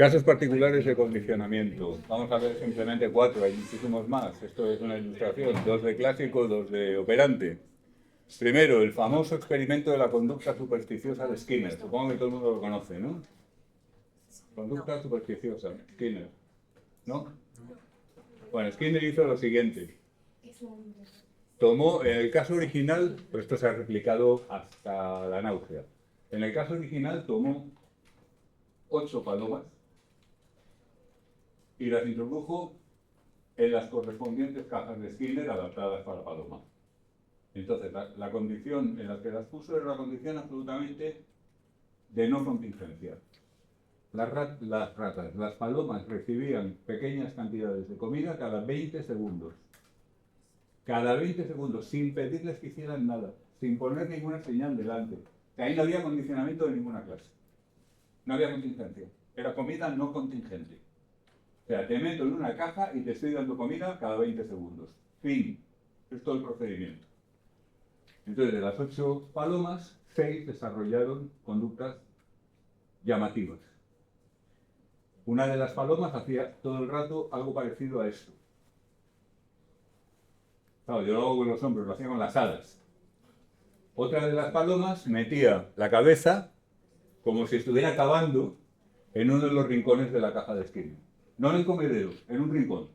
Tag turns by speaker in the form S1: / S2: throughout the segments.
S1: Casos particulares de condicionamiento. Vamos a ver simplemente 4, hay muchísimos más. Esto es una ilustración, 2 de clásico, 2 de operante. Primero, el famoso experimento de la conducta supersticiosa de Skinner. Supongo que todo el mundo lo conoce, ¿no? Conducta supersticiosa, Skinner. ¿No? Bueno, Skinner hizo lo siguiente. Tomó, en el caso original, pues esto se ha replicado hasta la náusea. En el caso original tomó 8 palomas y las introdujo en las correspondientes cajas de Skinner adaptadas para palomas. Entonces, la condición en la que las puso era una condición absolutamente de no contingencia. Las palomas recibían pequeñas cantidades de comida cada 20 segundos. Cada 20 segundos, sin pedirles que hicieran nada, sin poner ninguna señal delante. Que ahí no había condicionamiento de ninguna clase. No había contingencia. Era comida no contingente. O sea, te meto en una caja y te estoy dando comida cada 20 segundos. Fin. Es todo el procedimiento. Entonces, de las 8 palomas, 6 desarrollaron conductas llamativas. Una de las palomas hacía todo el rato algo parecido a esto. Claro, yo lo hago con los hombros, lo hacía con las alas. Otra de las palomas metía la cabeza como si estuviera cavando en uno de los rincones de la caja de Skinner. No en el comedero, en un rincón.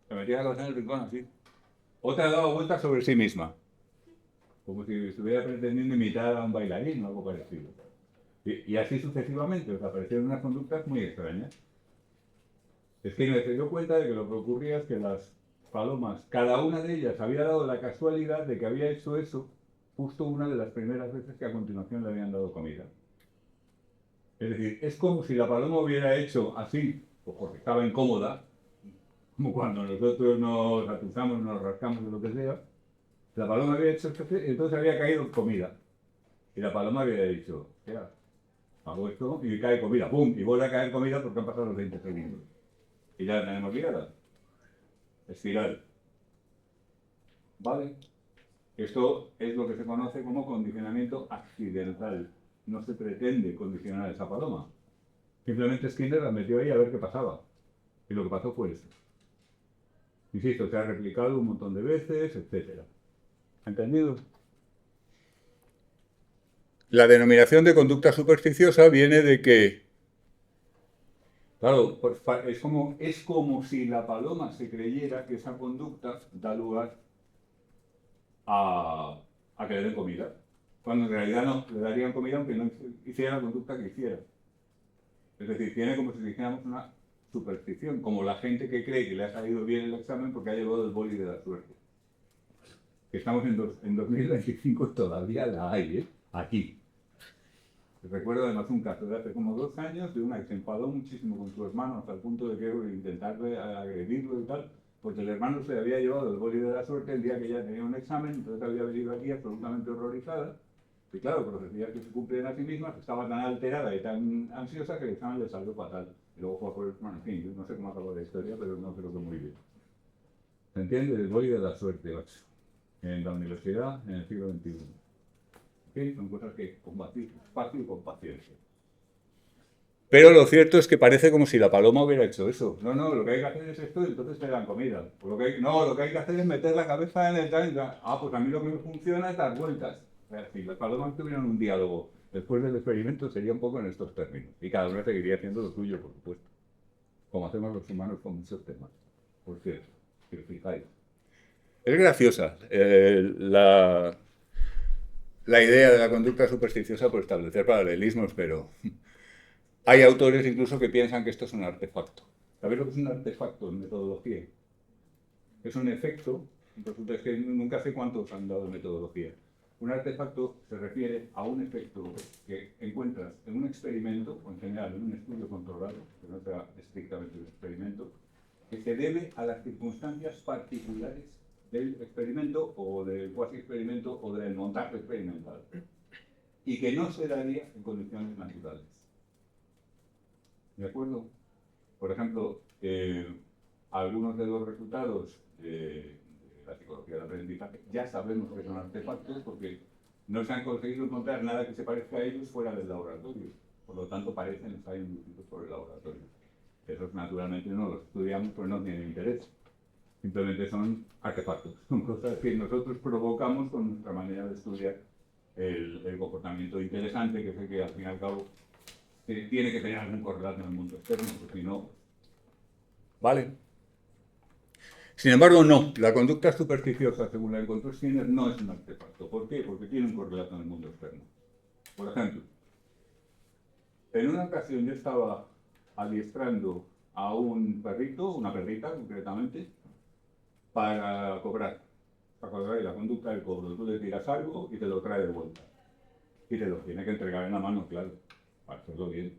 S1: Se metía la cabeza en el rincón así. Otra daba vueltas sobre sí misma, como si estuviera pretendiendo imitar a un bailarín o algo parecido. Y así sucesivamente, os aparecieron unas conductas muy extrañas. Skinner se dio cuenta de que lo que ocurría es que las palomas, cada una de ellas había dado la casualidad de que había hecho eso justo una de las primeras veces que a continuación le habían dado comida. Es decir, es como si la paloma hubiera hecho así, pues porque estaba incómoda, como cuando nosotros nos atuzamos, nos rascamos o lo que sea. La paloma había hecho esto, entonces había caído comida. Y la paloma había dicho, ya, hago esto y cae comida, ¡pum! Y vuelve a caer comida porque han pasado los 20 segundos. Y ya la tenemos liada. Espiral. ¿Vale? Esto es lo que se conoce como condicionamiento accidental. No se pretende condicionar a esa paloma. Simplemente Skinner la metió ahí a ver qué pasaba. Y lo que pasó fue eso. Insisto, se ha replicado un montón de veces, etc. ¿Entendido? La denominación de conducta supersticiosa viene de que, claro, es como si la paloma se creyera que esa conducta da lugar a que le den comida. Cuando en realidad no, le darían comida aunque no hiciera la conducta que hiciera. Es decir, tiene como si dijéramos una superstición, como la gente que cree que le ha salido bien el examen porque ha llevado el boli de la suerte. Que estamos en 2025, todavía la hay, ¿eh? Aquí. Recuerdo además un caso de hace como 2 años de una que se enfadó muchísimo con su hermano hasta el punto de que intentarle agredirlo y tal, porque el hermano se había llevado el boli de la suerte el día que ella tenía un examen, entonces había venido aquí absolutamente horrorizada. Y claro, por los días que se cumplen a sí misma, estaba tan alterada y tan ansiosa que el examen le salió fatal. Y luego fue por el hermano, en fin, yo no sé cómo acabó la historia, pero no creo que muy bien. ¿Se entiende? El boli de la suerte, 8. En la universidad, en el siglo XXI. ¿Okay? Son cosas que combatir fácil con paciencia. Pero lo cierto es que parece como si la paloma hubiera hecho eso. No, lo que hay que hacer es esto y entonces te dan comida. Lo que hay que hacer es meter la cabeza en el tal. Pues a mí lo que me funciona es dar vueltas. O sea, si las palomas tuvieran un diálogo después del experimento sería un poco en estos términos. Y cada uno seguiría haciendo lo suyo, por supuesto. Como hacemos los humanos con muchos temas. Por cierto, si os fijáis. Es graciosa la idea de la conducta supersticiosa por establecer paralelismos, pero hay autores incluso que piensan que esto es un artefacto. ¿Sabéis lo que es un artefacto en metodología? Es un efecto, resulta que nunca sé cuántos han dado en metodología. Un artefacto se refiere a un efecto que encuentras en un experimento, o en general en un estudio controlado, que no sea estrictamente un experimento, que se debe a las circunstancias particulares del experimento o del cuasi experimento o del montaje experimental y que no se daría en condiciones naturales. ¿De acuerdo? Por ejemplo, algunos de los resultados de la psicología del aprendizaje ya sabemos que son artefactos porque no se han conseguido encontrar nada que se parezca a ellos fuera del laboratorio. por lo tanto parecen estar inducidos por el laboratorio. Esos naturalmente no los estudiamos, pues no tienen interés. Simplemente son artefactos, son cosas que nosotros provocamos con nuestra manera de estudiar el comportamiento interesante, que sé que al fin y al cabo tiene que tener algún correlato en el mundo externo, porque si no... ¿Vale? Sin embargo, no. La conducta supersticiosa, según la encontró Skinner, no es un artefacto. ¿Por qué? Porque tiene un correlato en el mundo externo. Por ejemplo, en una ocasión yo estaba adiestrando a un perrito, una perrita concretamente, para cobrar. Para cobrar la conducta del cobro. Tú le tiras algo y te lo trae de vuelta. Y te lo tiene que entregar en la mano, claro, para hacerlo bien.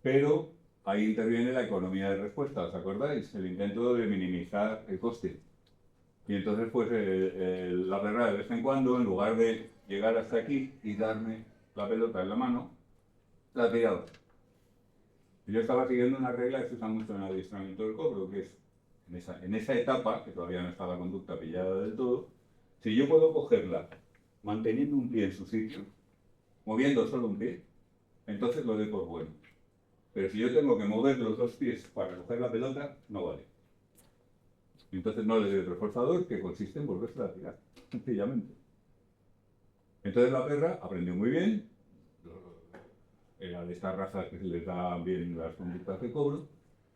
S1: Pero ahí interviene la economía de respuesta, ¿os acordáis? El intento de minimizar el coste. Y entonces, pues, la perra de vez en cuando, en lugar de llegar hasta aquí y darme la pelota en la mano, la tiraba. Y yo estaba siguiendo una regla que se usa mucho en el adiestramiento del cobro, que es, en esa etapa, que todavía no está la conducta pillada del todo, si yo puedo cogerla manteniendo un pie en su sitio, moviendo solo un pie, entonces lo doy por bueno. Pero si yo tengo que mover los dos pies para coger la pelota, no vale. Entonces no le doy el reforzador, que consiste en volverse a tirar, sencillamente. Entonces la perra aprendió muy bien, era de estas razas que se les dan bien las conductas de cobro,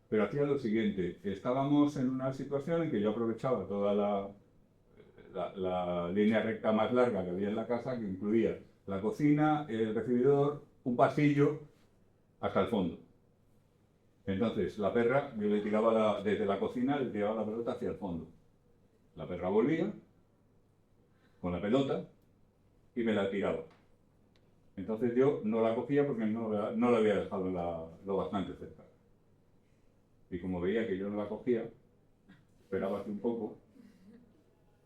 S1: pero hacía lo siguiente: estábamos en una situación en que yo aprovechaba toda la línea recta más larga que había en la casa, que incluía la cocina, el recibidor, un pasillo, hasta el fondo. Entonces, la perra, yo le tiraba desde la cocina, le tiraba la pelota hacia el fondo. La perra volvía con la pelota y me la tiraba. Entonces yo no la cogía porque no la había dejado lo bastante cerca. Y como veía que yo no la cogía, esperaba así un poco,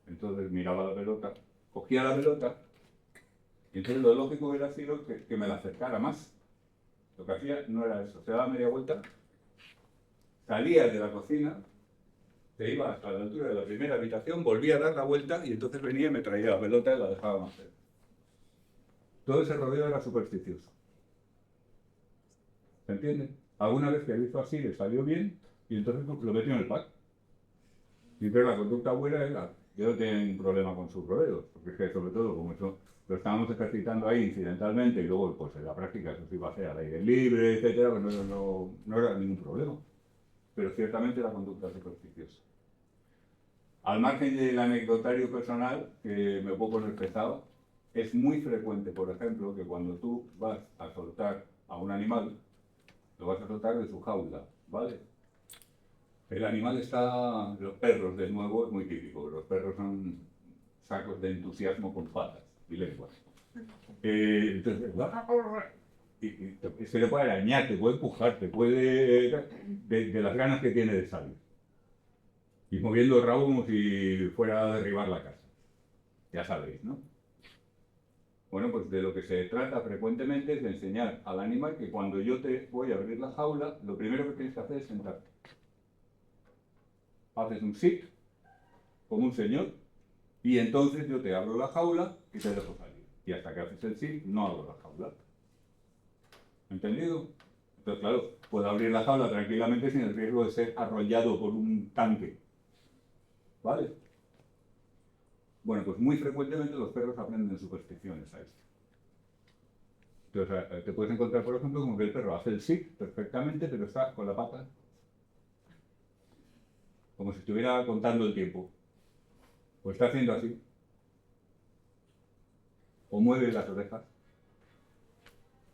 S1: entonces miraba la pelota, cogía la pelota, y entonces lo lógico hubiera sido que me la acercara más. Lo que hacía no era eso, se daba media vuelta, salía de la cocina, se iba hasta la altura de la primera habitación, volvía a dar la vuelta y entonces venía y me traía la pelota y la dejaba más cerca. Todo ese rodeo era supersticioso. ¿Se entiende? Alguna vez que he visto así le salió bien y entonces lo metió en el pack. Y pero la conducta buena era, yo no tenía ningún problema con sus rodeos, porque es que sobre todo como eso lo estábamos ejercitando ahí incidentalmente y luego pues en la práctica eso sí iba a ser al aire libre, etcétera, pues no era ningún problema. Pero ciertamente la conducta supersticiosa. Al margen del anecdotario personal, que me puedo poner pesado, es muy frecuente, por ejemplo, que cuando tú vas a soltar a un animal, lo vas a soltar de su jaula, ¿vale? El animal está, los perros de nuevo es muy típico, los perros son sacos de entusiasmo con patas y lenguas. Entonces, y se le puede arañar, te puede empujar, te puede, de las ganas que tiene de salir. Y moviendo el rabo como si fuera a derribar la casa. Ya sabéis, ¿no? Bueno, pues de lo que se trata frecuentemente es de enseñar al animal que cuando yo te voy a abrir la jaula, lo primero que tienes que hacer es sentarte. Haces un sit, como un señor, y entonces yo te abro la jaula y te dejo salir. Y hasta que haces el sit, no abro la jaula. ¿Entendido? Entonces, claro, puedo abrir la jaula tranquilamente sin el riesgo de ser arrollado por un tanque. ¿Vale? Bueno, pues muy frecuentemente los perros aprenden supersticiones a esto. Entonces, te puedes encontrar, por ejemplo, como que el perro hace el sit perfectamente, pero está con la pata como si estuviera contando el tiempo. O está haciendo así. O mueve las orejas.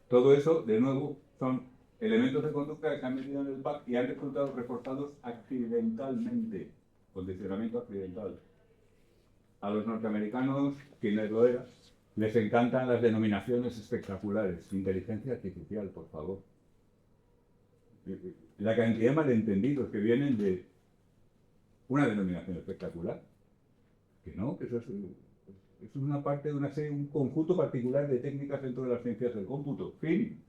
S1: Todo eso, de nuevo, son elementos de conducta que se han metido en el pack y han resultado reforzados accidentalmente. Condicionamiento accidental. A los norteamericanos, quienes lo eran, les encantan las denominaciones espectaculares. Inteligencia artificial, por favor. La cantidad de malentendidos que vienen de una denominación espectacular. Que no, que eso es una parte de una serie, un conjunto particular de técnicas dentro de las ciencias del cómputo. Fin.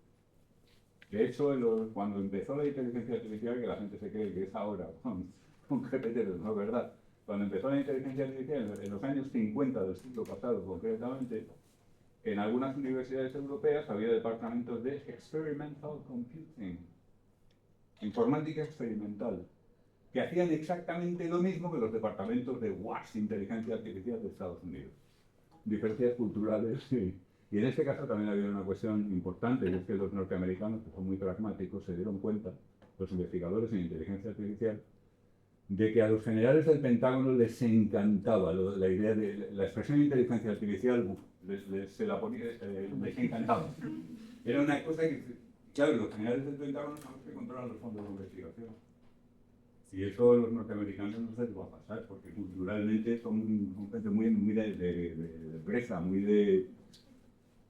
S1: De hecho, cuando empezó la inteligencia artificial, que la gente se cree que es ahora, con GPT, no es verdad. Cuando empezó la inteligencia artificial, en los años 50 del siglo pasado concretamente, en algunas universidades europeas había departamentos de Experimental Computing, informática experimental, que hacían exactamente lo mismo que los departamentos de WASP, inteligencia artificial de Estados Unidos. Diferencias culturales, sí. Y en este caso también había una cuestión importante, y es que los norteamericanos, que son muy pragmáticos, se dieron cuenta, los investigadores en inteligencia artificial, de que a los generales del Pentágono les encantaba la idea de la expresión de inteligencia artificial, se la ponía, les encantaba. Era una cosa que, claro, los generales del Pentágono son los que controlan los fondos de investigación. Y eso a los norteamericanos no se les va a pasar, porque culturalmente son gente muy de empresa, muy de...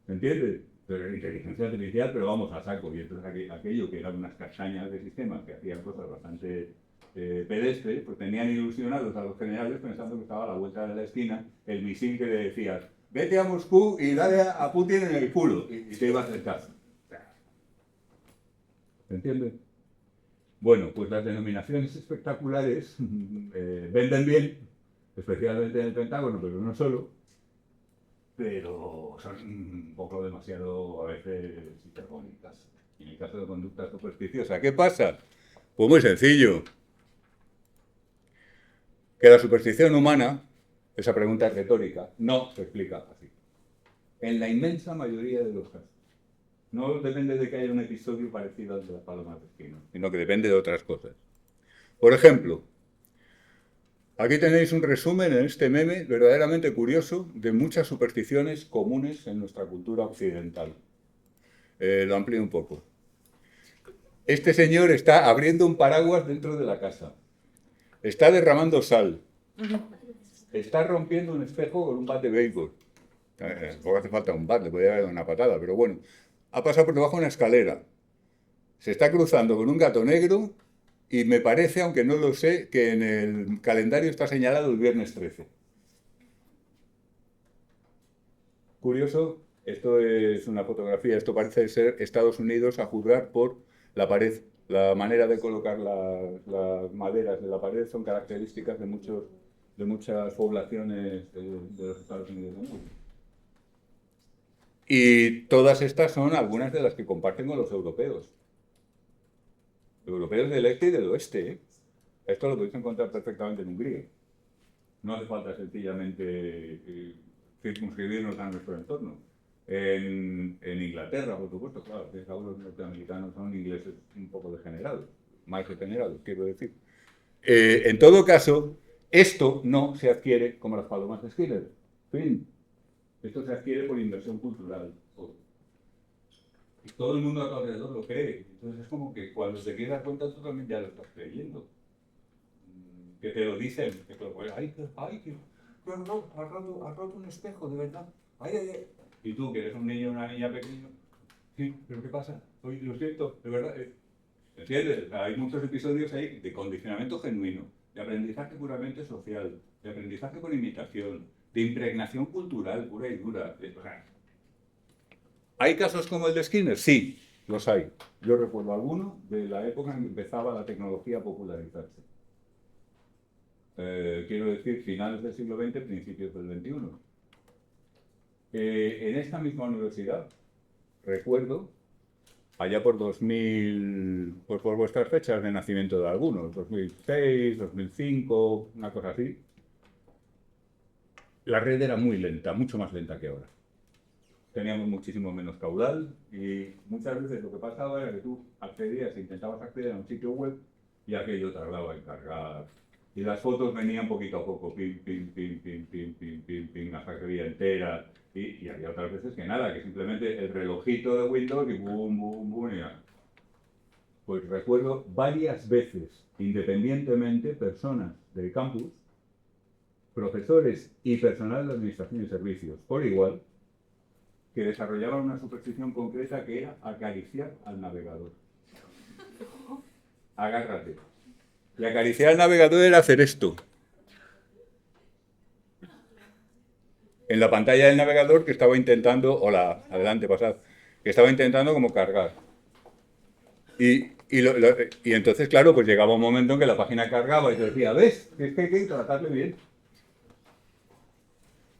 S1: ¿Me entiendes? Pero inteligencia artificial, pero vamos a saco. Y entonces aquello que eran unas castañas de sistemas que hacían cosas bastante pedestres, pues tenían ilusionados a los generales pensando que estaba a la vuelta de la esquina el misil que le decía: vete a Moscú y dale a Putin en el culo, y te iba a hacer caso. ¿Se entiende? Bueno, pues las denominaciones espectaculares venden bien, especialmente en el Pentágono, pero no solo, pero son un poco demasiado a veces hiperbólicas. En el caso de conducta supersticiosa, ¿qué pasa? Pues muy sencillo. Que la superstición humana, esa pregunta es retórica, no se explica así. En la inmensa mayoría de los casos. No depende de que haya un episodio parecido al de las palomas de esquina, sino que depende de otras cosas. Por ejemplo, aquí tenéis un resumen en este meme verdaderamente curioso de muchas supersticiones comunes en nuestra cultura occidental. Lo amplío un poco. Este señor está abriendo un paraguas dentro de la casa. Está derramando sal. Está rompiendo un espejo con un bat de béisbol. No hace falta un bat, le podría dar una patada, pero bueno. Ha pasado por debajo de una escalera. Se está cruzando con un gato negro y me parece, aunque no lo sé, que en el calendario está señalado el viernes 13. Curioso, esto es una fotografía, esto parece ser Estados Unidos a juzgar por la pared. La manera de colocar las maderas de la pared son características de muchas poblaciones de los Estados Unidos. Y todas estas son algunas de las que comparten con los europeos. Europeos del este y del oeste. Esto lo podéis encontrar perfectamente en Hungría. No hace falta sencillamente circunscribirnos a nuestro entorno. En Inglaterra, por supuesto, claro, que los norteamericanos son ingleses un poco degenerados, más degenerados, quiero decir. En todo caso, esto no se adquiere como las palomas de Skinner. Fin. Esto se adquiere por inversión cultural. Y todo el mundo a tu alrededor lo cree. Entonces es como que cuando te quieres dar cuenta, tú también ya lo estás creyendo. Que te lo dicen, que te lo ponen, ay, que no, has roto un espejo, de verdad. Ay. Y tú, que eres un niño o una niña pequeña, sí, pero ¿qué pasa? Oye, lo siento, de verdad. ¿Entiendes? O sea, hay muchos episodios ahí de condicionamiento genuino, de aprendizaje puramente social, de aprendizaje por imitación, de impregnación cultural pura y dura. O sea, ¿hay casos como el de Skinner? Sí, los hay. Yo recuerdo alguno de la época en que empezaba la tecnología a popularizarse. Quiero decir, finales del siglo XX, principios del XXI. En esta misma universidad, recuerdo, allá por 2000, pues por vuestras fechas de nacimiento de algunos, 2006, 2005, una cosa así, la red era muy lenta, mucho más lenta que ahora. Teníamos muchísimo menos caudal y muchas veces lo que pasaba era que tú accedías, intentabas acceder a un sitio web y aquello tardaba en cargar. Y las fotos venían poquito a poco, pim, hasta que veía entera. Y había otras veces que nada, que simplemente el relojito de Windows y boom, y ya. Pues recuerdo varias veces, independientemente, personas del campus, profesores y personal de administración y servicios, por igual, que desarrollaban una superstición concreta que era acariciar al navegador. Agárrate. Y acariciar al navegador era hacer esto. En la pantalla del navegador que estaba intentando, hola, adelante, pasad, que estaba intentando como cargar. Y entonces, claro, pues llegaba un momento en que la página cargaba y te decía, ¿ves? Es que hay que tratarle bien.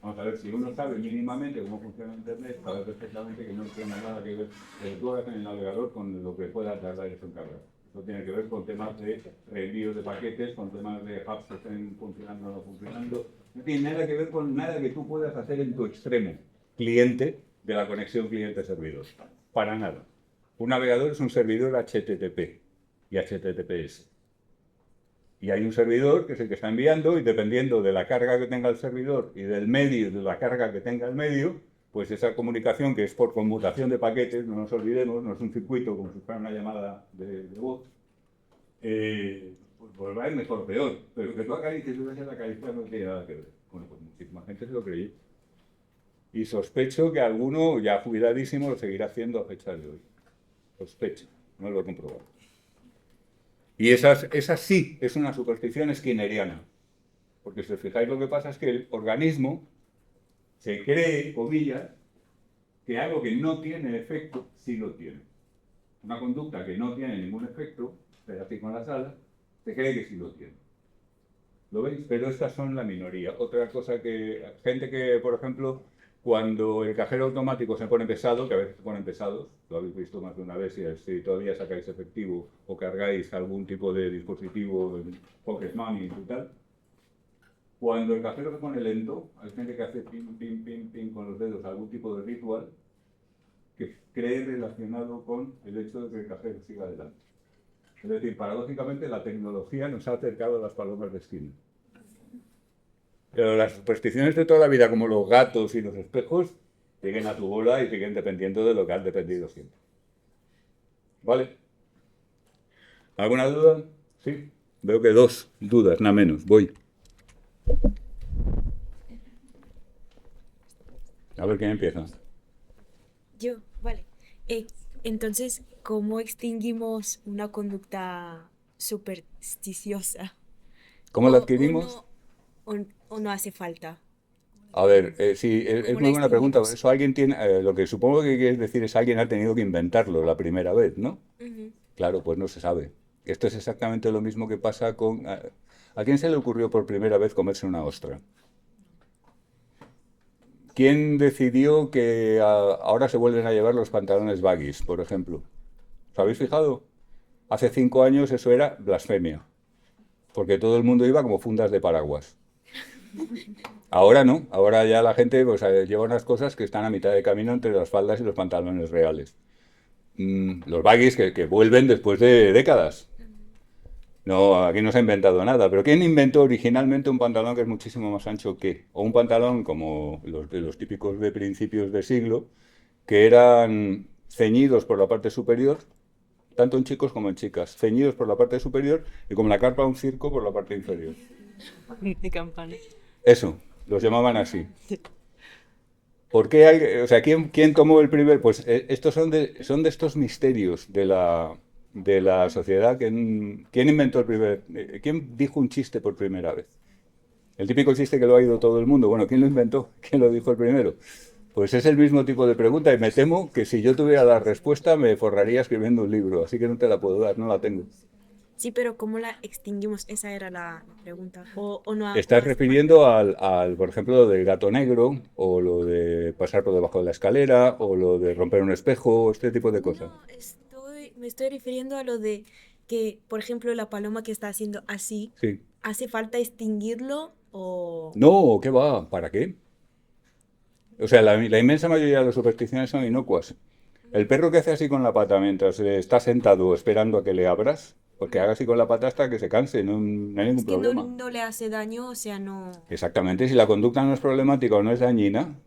S1: Vamos a ver, si uno sabe mínimamente cómo funciona Internet, sabe perfectamente que no tiene nada que ver en el navegador con lo que pueda tardar eso en cargar. Eso tiene que ver con temas de reenvíos de paquetes, con temas de hubs que estén funcionando o no funcionando. No tiene nada que ver con nada que tú puedas hacer en tu extremo cliente de la conexión cliente-servidor. Para nada. Un navegador es un servidor HTTP y HTTPS. Y hay un servidor que es el que está enviando y dependiendo de la carga que tenga el servidor y del medio de la carga que tenga el medio, pues esa comunicación que es por conmutación de paquetes, no nos olvidemos, no es un circuito como si fuera una llamada de voz, pues va a ir mejor o peor. Pero que tú acaricies una la caricia no tiene nada que ver. Bueno, pues muchísima gente se lo creyó. Y sospecho que alguno, ya jubiladísimo, lo seguirá haciendo a fecha de hoy. Sospecho, no lo he comprobado. Y esa sí es una superstición skinneriana. Porque si os fijáis, lo que pasa es que el organismo se cree, comillas, que algo que no tiene efecto, sí lo tiene. Una conducta que no tiene ningún efecto, así con las alas, se cree que sí lo tiene. ¿Lo veis? Pero estas son la minoría. Otra cosa que, gente que, por ejemplo, cuando el cajero automático se pone pesado, que a veces se ponen pesados, lo habéis visto más de una vez, si todavía sacáis efectivo o cargáis algún tipo de dispositivo, pocket money y tal, cuando el cajero se pone lento, hay gente que hace pin, pin, pin, pin con los dedos, algún tipo de ritual que cree relacionado con el hecho de que el cajero siga adelante. Es decir, paradójicamente la tecnología nos ha acercado a las palomas de esquina. Pero las supersticiones de toda la vida, como los gatos y los espejos, siguen a tu bola y siguen dependiendo de lo que han dependido siempre. ¿Vale? ¿Alguna duda? Sí. Veo que 2 dudas, nada menos. Voy. A ver quién empieza.
S2: Yo, vale. Entonces, ¿cómo extinguimos una conducta supersticiosa?
S1: ¿Cómo la
S2: ¿O, o
S1: adquirimos?
S2: no, o no hace falta?
S1: A ver, sí, es
S2: ¿Cómo
S1: muy
S2: la
S1: buena pregunta.
S2: extinguimos?
S1: Eso alguien tiene, lo que supongo que quieres decir es alguien ha tenido que inventarlo la primera vez, ¿no?
S2: Ujú.
S1: Claro, pues no se sabe. Esto es exactamente lo mismo que pasa con... ¿A quién se le ocurrió por primera vez comerse una ostra? ¿Quién decidió que ahora se vuelven a llevar los pantalones baggies, por ejemplo? ¿Os habéis fijado? Hace 5 años eso era blasfemia, porque todo el mundo iba como fundas de paraguas. Ahora no, ahora ya la gente pues, lleva unas cosas que están a mitad de camino entre las faldas y los pantalones reales. Los baggies que vuelven después de décadas. No, aquí no se ha inventado nada, pero ¿quién inventó originalmente un pantalón que es muchísimo más ancho que? O un pantalón como los de los típicos de principios de siglo, que eran ceñidos por la parte superior, tanto en chicos como en chicas, ceñidos por la parte superior y como la carpa de un circo por la parte inferior.
S2: De campana.
S1: Eso, los llamaban así. ¿Por qué hay, o sea, quién tomó el primer? Pues estos son de estos misterios de la sociedad. ¿Quién inventó el primer? ¿Quién dijo un chiste por primera vez? El típico chiste que lo ha oído todo el mundo. Bueno, ¿quién lo inventó? ¿Quién lo dijo el primero? Pues es el mismo tipo de pregunta y me temo que si yo tuviera la respuesta me forraría escribiendo un libro, así que no te la puedo dar, no la tengo.
S2: Sí, pero ¿cómo la extinguimos? Esa era la pregunta. ¿O no, no
S1: Estás
S2: hace falta?
S1: refiriendo por ejemplo, lo del gato negro, o lo de pasar por debajo de la escalera, o lo de romper un espejo, este tipo de cosas.
S2: No, me estoy refiriendo a lo de que, por ejemplo, la paloma que está haciendo así,
S1: Sí.
S2: ¿hace falta extinguirlo o...?
S1: No, ¿qué va? ¿Para qué? O sea, la inmensa mayoría de las supersticiones son inocuas. El perro que hace así con la pata mientras está sentado esperando a que le abras, pues que haga así con la pata hasta que se canse, no hay ningún
S2: Es que no,
S1: problema.
S2: no le hace daño, o sea, no,
S1: Exactamente, si la conducta no es problemática o no es dañina,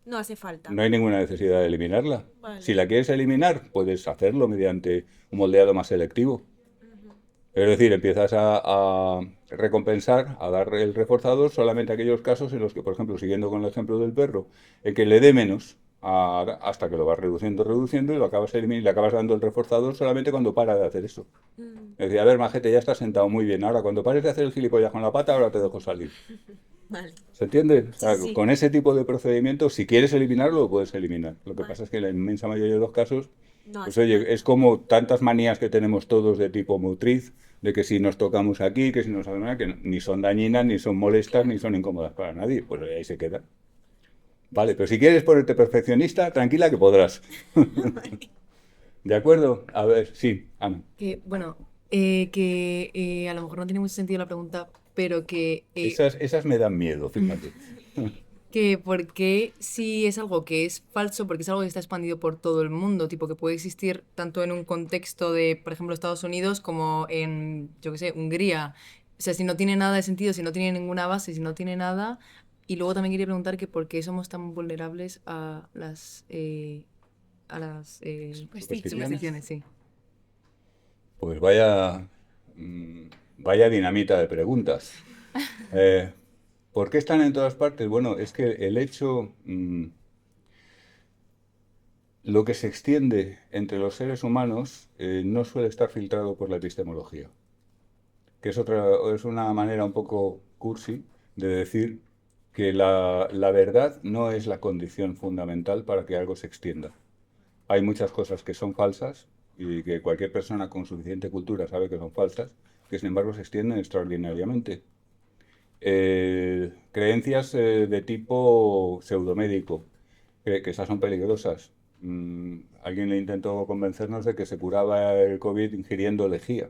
S2: no hace falta.
S1: no hay ninguna necesidad de eliminarla. Si
S2: Vale.
S1: la quieres eliminar, puedes hacerlo mediante un moldeado más selectivo.
S2: Ujú.
S1: Es decir, empiezas a recompensar, a dar el reforzador solamente aquellos casos en los que, por ejemplo, siguiendo con el ejemplo del perro, en que le dé menos hasta que lo vas reduciendo, reduciendo y lo acabas le acabas dando el reforzador solamente cuando para de hacer eso.
S2: Mm,
S1: Es decir, a ver, majete, ya estás sentado muy bien. Ahora, cuando pares de hacer el gilipollas con la pata, ahora te dejo salir.
S2: vale.
S1: ¿Se entiende? O
S2: Sí,
S1: sea,
S2: sí.
S1: con ese tipo de procedimientos, si quieres eliminarlo, lo puedes eliminar. Lo que
S2: Vale.
S1: pasa es que en la inmensa mayoría de los casos
S2: No
S1: Pues
S2: hace nada.
S1: oye, es como tantas manías que tenemos todos de tipo motriz, de que si nos tocamos aquí, que si nos hacemos nada, que ni son dañinas, ni son molestas, ni
S2: Claro.
S1: son incómodas para nadie. Pues ahí se queda. Vale, pero si quieres ponerte perfeccionista, tranquila que podrás.
S2: Vale.
S1: ¿De acuerdo? A ver, sí, Ana.
S3: Que, bueno, a lo mejor no tiene mucho sentido la pregunta, pero
S1: Esas me dan miedo, fíjate.
S3: que por qué si es algo que es falso, porque es algo que está expandido por todo el mundo, tipo que puede existir tanto en un contexto de, por ejemplo, Estados Unidos como en, yo qué sé, Hungría. O sea, si no tiene nada de sentido, si no tiene ninguna base, si no tiene nada. Y luego también quería preguntar que por qué somos tan vulnerables a las
S1: Supersticiones.
S3: supersticiones, sí.
S1: Pues vaya dinamita de preguntas. Eh, ¿Por qué están en todas partes? Bueno, es que el hecho, lo que se extiende entre los seres humanos no suele estar filtrado por la epistemología, que es una manera un poco cursi de decir que la verdad no es la condición fundamental para que algo se extienda. Hay muchas cosas que son falsas y que cualquier persona con suficiente cultura sabe que son falsas, que sin embargo se extienden extraordinariamente. Creencias de tipo pseudomédico, que esas son peligrosas. Alguien le intentó convencernos de que se curaba el COVID ingiriendo lejía,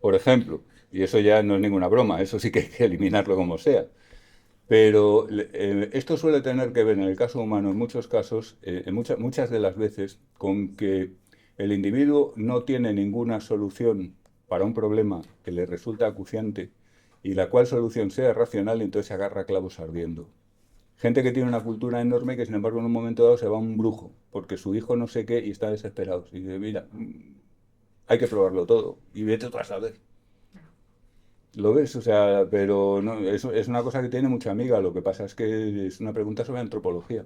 S1: por ejemplo. Y eso ya no es ninguna broma, eso sí que hay que eliminarlo como sea. Pero esto suele tener que ver en el caso humano, en muchos casos, en muchas de las veces, con que el individuo no tiene ninguna solución para un problema que le resulta acuciante y la cual solución sea racional y entonces se agarra a clavos ardiendo. Gente que tiene una cultura enorme que sin embargo en un momento dado se va a un brujo porque su hijo no sé qué y está desesperado. Y dice, mira, hay que probarlo todo y vete tú a saber. ¿Lo ves? O sea, pero no, es una cosa que tiene mucha amiga. Lo que pasa es que es una pregunta sobre antropología.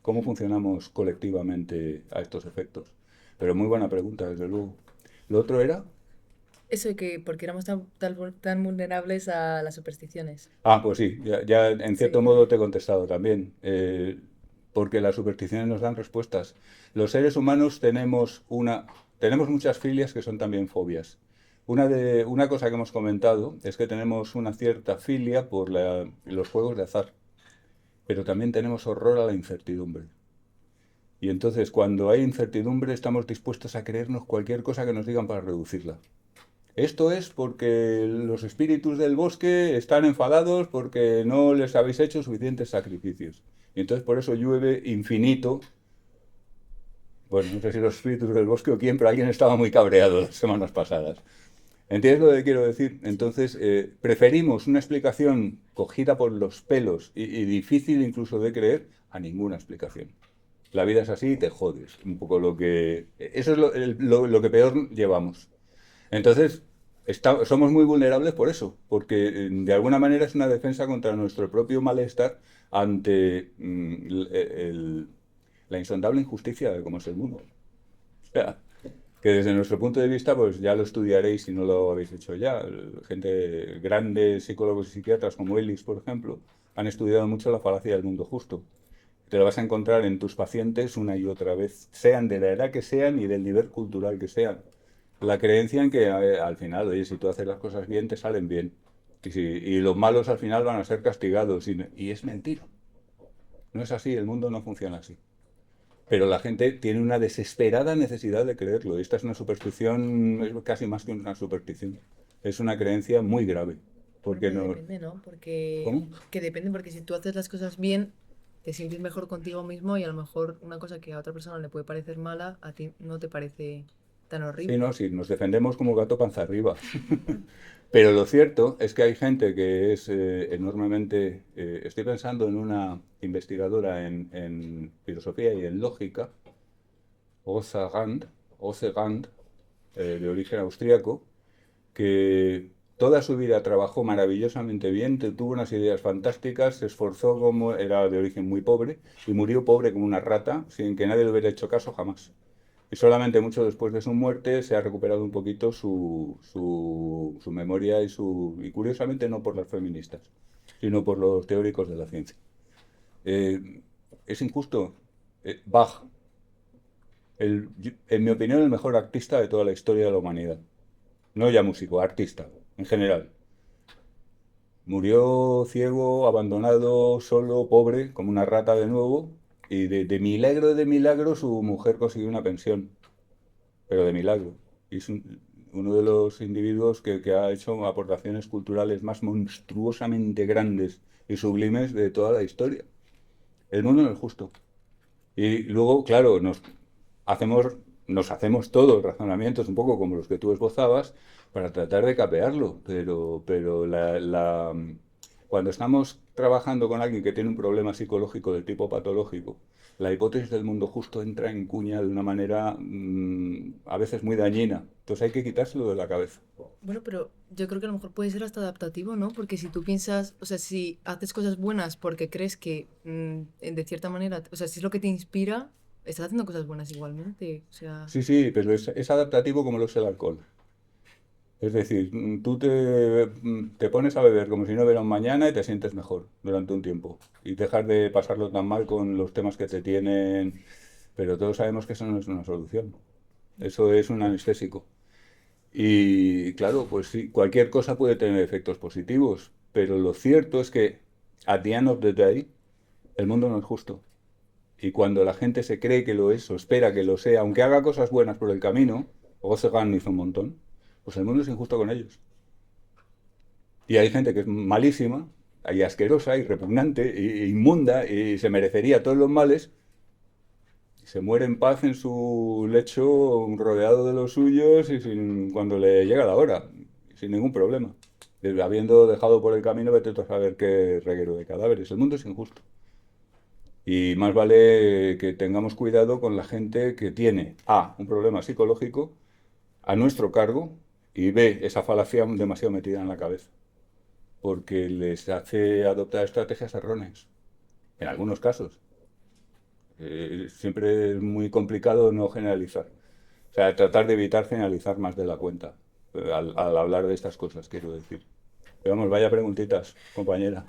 S1: ¿Cómo funcionamos colectivamente a estos efectos? Pero muy buena pregunta, desde luego. ¿Lo otro era?
S3: Eso de que porque éramos tan vulnerables a las supersticiones.
S1: Ah, pues sí, ya en cierto
S3: Sí.
S1: modo te he contestado también. Porque las supersticiones nos dan respuestas. Los seres humanos tenemos muchas filias que son también fobias. Una cosa que hemos comentado es que tenemos una cierta filia por los juegos de azar, pero también tenemos horror a la incertidumbre. Y entonces, cuando hay incertidumbre, estamos dispuestos a creernos cualquier cosa que nos digan para reducirla. Esto es porque los espíritus del bosque están enfadados porque no les habéis hecho suficientes sacrificios. Y entonces por eso llueve infinito. Bueno, no sé si los espíritus del bosque o quién, pero alguien estaba muy cabreado las semanas pasadas. ¿Entiendes lo que quiero decir? Entonces, preferimos una explicación cogida por los pelos y difícil incluso de creer a ninguna explicación. La vida es así y te jodes. Un poco lo que... Eso es lo que peor llevamos. Entonces, somos muy vulnerables por eso, porque de alguna manera es una defensa contra nuestro propio malestar ante la insondable injusticia de cómo es el mundo. O sea, que desde nuestro punto de vista, pues ya lo estudiaréis si no lo habéis hecho ya. Gente, grandes psicólogos y psiquiatras como Ellis, por ejemplo, han estudiado mucho la falacia del mundo justo. Te lo vas a encontrar en tus pacientes una y otra vez, sean de la edad que sean y del nivel cultural que sean. La creencia en que al final, oye, si tú haces las cosas bien, te salen bien. Y los malos al final van a ser castigados. Y es mentira. No es así, el mundo no funciona así. Pero la gente tiene una desesperada necesidad de creerlo. Esta es una superstición, es casi más que una superstición. Es una creencia muy grave.
S3: Bueno,
S1: Porque
S3: que
S1: no...
S3: depende, ¿no? Porque
S1: ¿Cómo?
S3: que depende, porque si tú haces las cosas bien, te sientes mejor contigo mismo y a lo mejor una cosa que a otra persona le puede parecer mala, a ti no te parece tan
S1: Sí,
S3: horrible.
S1: no, sí, nos defendemos como gato panza arriba. Pero lo cierto es que hay gente que es enormemente... estoy pensando en una investigadora en filosofía y en lógica, Rosa Rand, Ose Rand, de origen austríaco, que toda su vida trabajó maravillosamente bien, tuvo unas ideas fantásticas, se esforzó como era de origen muy pobre y murió pobre como una rata, sin que nadie le hubiera hecho caso jamás. Y solamente mucho después de su muerte se ha recuperado un poquito su memoria y curiosamente no por las feministas, sino por los teóricos de la ciencia. Es injusto. Bach, en mi opinión, el mejor artista de toda la historia de la humanidad. No ya músico, artista, en general. Murió ciego, abandonado, solo, pobre, como una rata de nuevo, y de milagro su mujer consiguió una pensión, pero de milagro. Y es uno de los individuos que ha hecho aportaciones culturales más monstruosamente grandes y sublimes de toda la historia. El mundo no es justo. Y luego, claro, hacemos, nos hacemos todos razonamientos un poco como los que tú esbozabas para tratar de capearlo, pero cuando estamos trabajando con alguien que tiene un problema psicológico de tipo patológico, la hipótesis del mundo justo entra en cuña de una manera a veces muy dañina. Entonces hay que quitárselo de la cabeza.
S3: Bueno, pero yo creo que a lo mejor puede ser hasta adaptativo, ¿no? Porque si tú piensas, o sea, si haces cosas buenas porque crees que de cierta manera, o sea, si es lo que te inspira, estás haciendo cosas buenas igualmente. O sea,
S1: Sí, sí, pero es adaptativo como lo es el alcohol. Es decir, tú te pones a beber como si no hubiera un mañana y te sientes mejor durante un tiempo. Y dejas de pasarlo tan mal con los temas que te tienen. Pero todos sabemos que eso no es una solución. Eso es un anestésico. Y claro, pues sí, cualquier cosa puede tener efectos positivos. Pero lo cierto es que, at the end of the day, el mundo no es justo. Y cuando la gente se cree que lo es o espera que lo sea, aunque haga cosas buenas por el camino, Ocean hizo un montón, pues el mundo es injusto con ellos. Y hay gente que es malísima, y asquerosa, y repugnante, e inmunda, y se merecería todos los males, y se muere en paz en su lecho, rodeado de los suyos, y cuando le llega la hora, sin ningún problema. Habiendo dejado por el camino, vete tú a saber qué reguero de cadáveres. El mundo es injusto. Y más vale que tengamos cuidado con la gente que tiene A, un problema psicológico a nuestro cargo y B, esa falacia demasiado metida en la cabeza, porque les hace adoptar estrategias erróneas, en algunos casos. Siempre es muy complicado no generalizar. O sea, tratar de evitar generalizar más de la cuenta al hablar de estas cosas, quiero decir. Pero vamos, vaya preguntitas, compañera.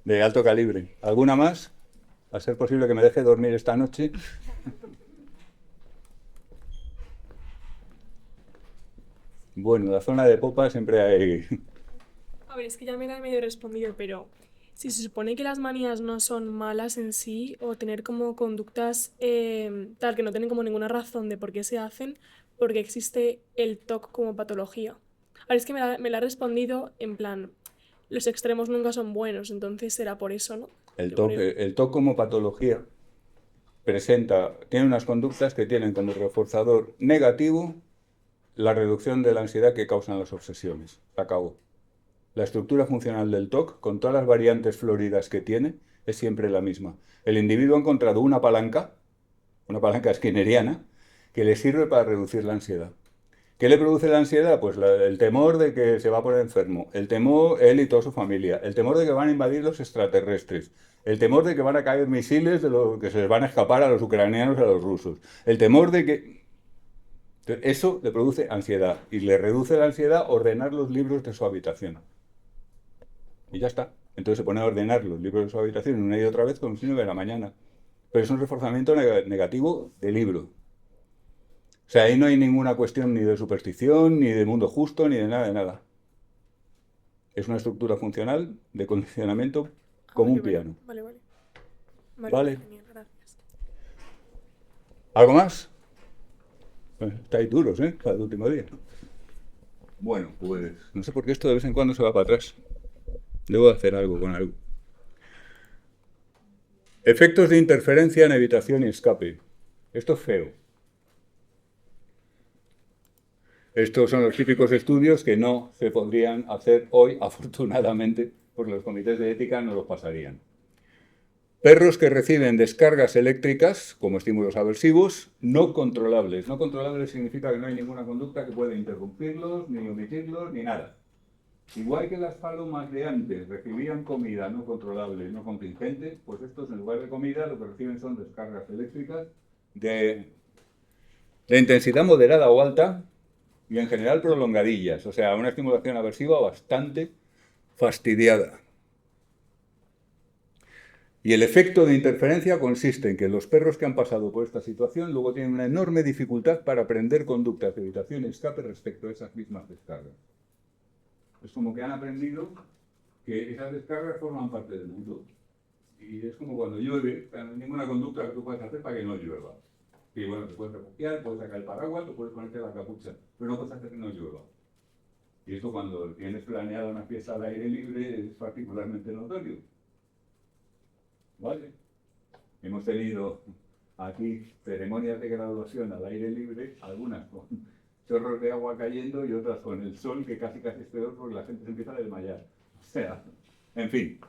S1: De alto calibre. ¿Alguna más? A ser posible que me deje dormir esta noche. Bueno, la zona de popa siempre hay.
S4: A ver, es que ya me la he medio respondido, pero si se supone que las manías no son malas en sí, o tener como conductas tal que no tienen como ninguna razón de por qué se hacen, porque existe el TOC como patología. A ver, es que me la ha respondido en plan, los extremos nunca son buenos, entonces será por eso, ¿no?
S1: El
S4: Yo
S1: TOC,
S4: creo.
S1: el TOC como patología tiene unas conductas que tienen como reforzador negativo la reducción de la ansiedad que causan las obsesiones. Se acabó. La estructura funcional del TOC, con todas las variantes floridas que tiene, es siempre la misma. El individuo ha encontrado una palanca skinneriana, que le sirve para reducir la ansiedad. ¿Qué le produce la ansiedad? Pues el temor de que se va a poner enfermo, el temor, él y toda su familia, el temor de que van a invadir los extraterrestres, el temor de que van a caer misiles que se les van a escapar a los ucranianos y a los rusos, el temor de que... Eso le produce ansiedad y le reduce la ansiedad ordenar los libros de su habitación. Y ya está. Entonces se pone a ordenar los libros de su habitación una y otra vez como si no hubiera mañana. Pero es un reforzamiento negativo del libro. O sea, ahí no hay ninguna cuestión ni de superstición, ni de mundo justo, ni de nada, de nada. Es una estructura funcional de condicionamiento como un
S4: Vale,
S1: piano.
S4: vale, vale. Vale,
S1: Vale.
S4: genial, gracias.
S1: ¿Algo más? Pues estáis duros, ¿eh? Para el último día. Bueno, pues no sé por qué esto de vez en cuando se va para atrás. Debo hacer algo con algo. Efectos de interferencia en evitación y escape. Esto es feo. Estos son los típicos estudios que no se podrían hacer hoy, afortunadamente, porque los comités de ética no los pasarían. Perros que reciben descargas eléctricas como estímulos aversivos no controlables. No controlables significa que no hay ninguna conducta que pueda interrumpirlos, ni omitirlos, ni nada. Igual que las palomas de antes recibían comida no controlable, no contingente, pues estos en lugar de comida lo que reciben son descargas eléctricas de intensidad moderada o alta y en general prolongadillas, o sea, una estimulación aversiva bastante fastidiada. Y el efecto de interferencia consiste en que los perros que han pasado por esta situación luego tienen una enorme dificultad para aprender conductas de evitación y escape respecto a esas mismas descargas. Es como que han aprendido que esas descargas forman parte del mundo. Y es como cuando llueve, no hay ninguna conducta que tú puedas hacer para que no llueva. Y bueno, te puedes refugiar, puedes sacar el paraguas, o puedes ponerte la capucha, pero no puedes hacer que no llueva. Y esto cuando tienes planeada una fiesta al aire libre es particularmente notorio. ¿Vale? Hemos tenido aquí ceremonias de graduación al aire libre, algunas con chorros de agua cayendo y otras con el sol, que casi es peor porque la gente se empieza a desmayar. O sea, en fin.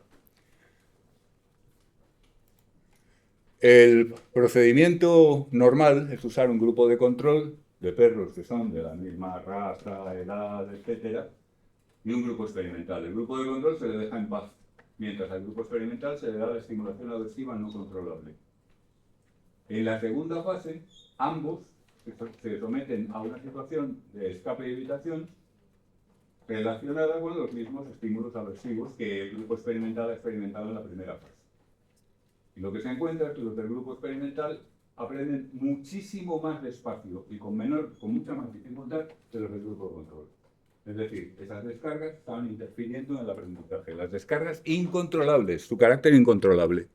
S1: El procedimiento normal es usar un grupo de control de perros que son de la misma raza, edad, etc. y un grupo experimental. El grupo de control se le deja en paz, mientras al grupo experimental se le da la estimulación aversiva no controlable. En la segunda fase, ambos se someten a una situación de escape y evitación relacionada con los mismos estímulos aversivos que el grupo experimental ha experimentado en la primera fase. Y lo que se encuentra es que los del grupo experimental aprenden muchísimo más despacio y con mucha más dificultad que los del grupo de control. Es decir, esas descargas estaban interfiriendo en el aprendizaje. Las descargas incontrolables, su carácter incontrolable.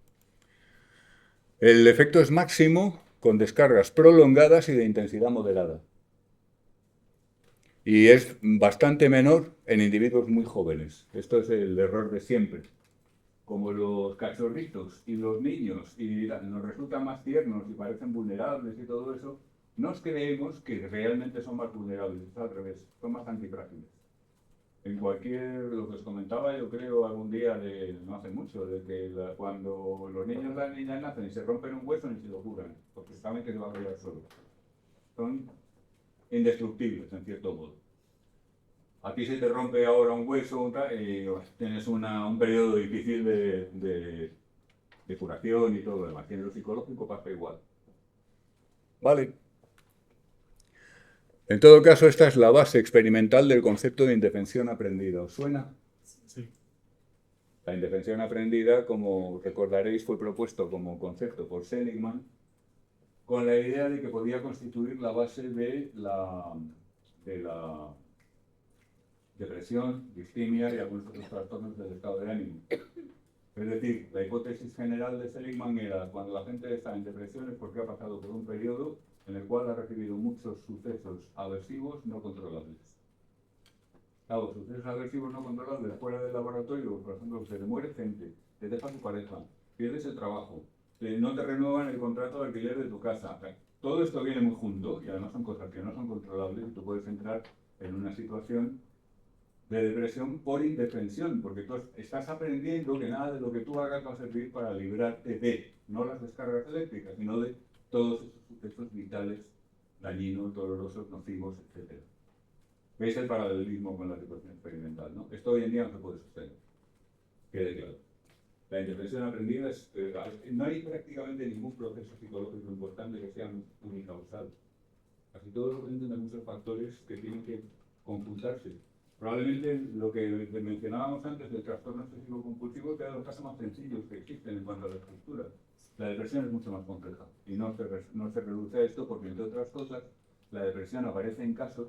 S1: El efecto es máximo con descargas prolongadas y de intensidad moderada. Y es bastante menor en individuos muy jóvenes. Esto es el error de siempre. Como los cachorritos y los niños y nos resultan más tiernos y parecen vulnerables y todo eso, nos creemos que realmente son más vulnerables. Es al revés, son más antifrágiles. En lo que os comentaba, yo creo, algún día, no hace mucho, de que cuando los niños y las niñas nacen y se rompen un hueso, ni se lo curan, porque saben que se va a curar solo. Son indestructibles, en cierto modo. A ti se te rompe ahora un hueso y tienes un periodo difícil de curación y todo lo demás. En lo psicológico pasa igual. Vale. En todo caso, esta es la base experimental del concepto de indefensión aprendida. ¿Os suena?
S5: Sí.
S1: La indefensión aprendida, como recordaréis, fue propuesto como concepto por Seligman con la idea de que podía constituir la base de la depresión, distimia y algunos otros trastornos del estado de ánimo. Es decir, la hipótesis general de Seligman era cuando la gente está en depresión es porque ha pasado por un periodo en el cual ha recibido muchos sucesos aversivos no controlables. Claro, sucesos aversivos no controlables fuera del laboratorio, por ejemplo, se te muere gente, te deja tu pareja, pierdes el trabajo, no te renuevan el contrato de alquiler de tu casa. Todo esto viene muy junto y además son cosas que no son controlables y tú puedes entrar en una situación de depresión por indefensión, porque tú estás aprendiendo que nada de lo que tú hagas va a servir para librarte de, no las descargas eléctricas, sino de todos esos sucesos vitales, dañinos, dolorosos, nocivos, etc. ¿Veis el paralelismo con la situación experimental? ¿No? Esto hoy en día no se puede sostener. Quede claro. La indefensión aprendida no hay prácticamente ningún proceso psicológico importante que sea unicausal. Casi todos dependen de muchos factores que tienen que conjuntarse. Probablemente lo que mencionábamos antes del trastorno obsesivo compulsivo sea de los casos más sencillos que existen en cuanto a la estructura. La depresión es mucho más compleja y no se reduce a esto porque, entre otras cosas, la depresión aparece en casos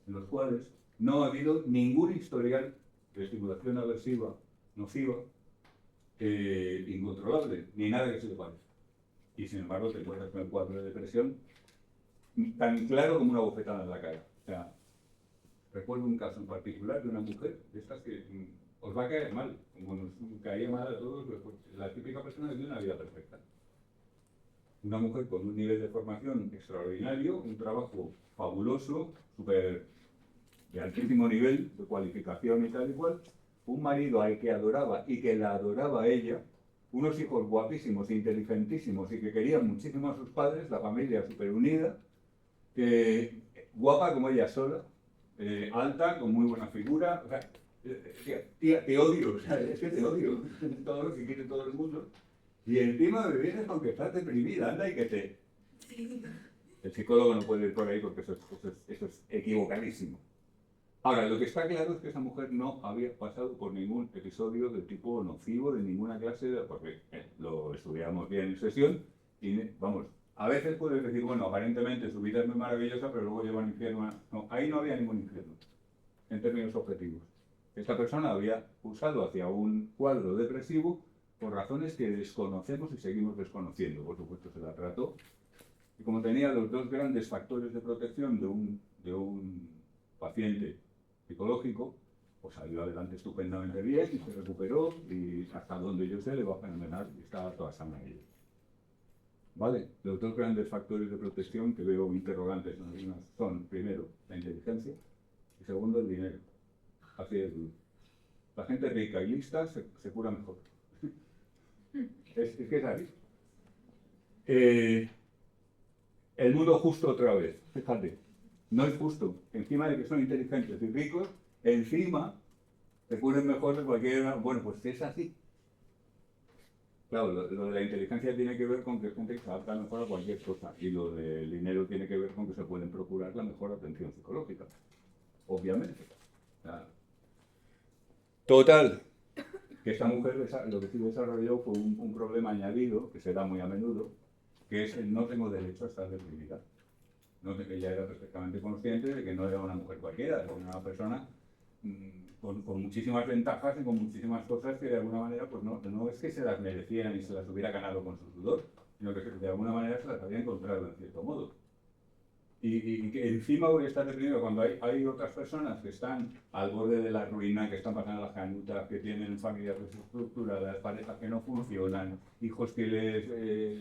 S1: en los cuales no ha habido ningún historial de estimulación aversiva, nociva, incontrolable, ni nada que se le parezca. Y sin embargo te encuentras con el cuadro de depresión tan claro como una bofetada en la cara. O sea, recuerdo un caso en particular de una mujer de estas que os va a caer mal, como nos caía mal a todos, la típica persona que tiene una vida perfecta. Una mujer con un nivel de formación extraordinario, un trabajo fabuloso, de altísimo nivel de cualificación y tal y cual, un marido al que adoraba y que la adoraba a ella, unos hijos guapísimos, inteligentísimos y que querían muchísimo a sus padres, la familia súper unida, guapa como ella sola, alta, con muy buena figura, o sea, tía, te odio, o sea, es que te odio, todo lo que quiere todo el mundo, y encima me vienes con que estás deprimida, anda y que te... El psicólogo no puede ir por ahí porque eso es equivocadísimo. Ahora, lo que está claro es que esa mujer no había pasado por ningún episodio de tipo nocivo de ninguna clase, porque lo estudiamos bien en sesión, y vamos, a veces puedes decir, bueno, aparentemente su vida es muy maravillosa, pero luego lleva al infierno. No, ahí no había ningún infierno, en términos objetivos. Esta persona había pulsado hacia un cuadro depresivo por razones que desconocemos y seguimos desconociendo. Por supuesto, se la trató. Y como tenía los dos grandes factores de protección de un paciente psicológico, pues salió adelante estupendamente bien y se recuperó y hasta donde yo sé le va fenomenal y está toda sana ella. ¿Vale? Los dos grandes factores de protección que veo interrogantes en algunas son, primero, la inteligencia y segundo, el dinero. Así es. La gente rica y lista se cura mejor. Es que es así. El mundo justo otra vez, fíjate. No es justo. Encima de que son inteligentes y ricos, encima se curen mejor de cualquier... Bueno, pues es así. Claro, lo de la inteligencia tiene que ver con que gente que se adapta mejor a cualquier cosa. Y lo del dinero tiene que ver con que se pueden procurar la mejor atención psicológica. Obviamente. Total. Que esta mujer lo que sí desarrolló fue un problema añadido, que se da muy a menudo, que es el no tengo derecho a estar deprimida. Ella era perfectamente consciente de que no era una mujer cualquiera, era una persona con muchísimas ventajas y con muchísimas cosas que de alguna manera pues no es que se las merecieran y se las hubiera ganado con su sudor, sino que de alguna manera se las había encontrado en cierto modo. Y que encima voy a estar deprimido cuando hay otras personas que están al borde de la ruina, que están pasando las canutas, que tienen familias desestructuradas, parejas que no funcionan, hijos que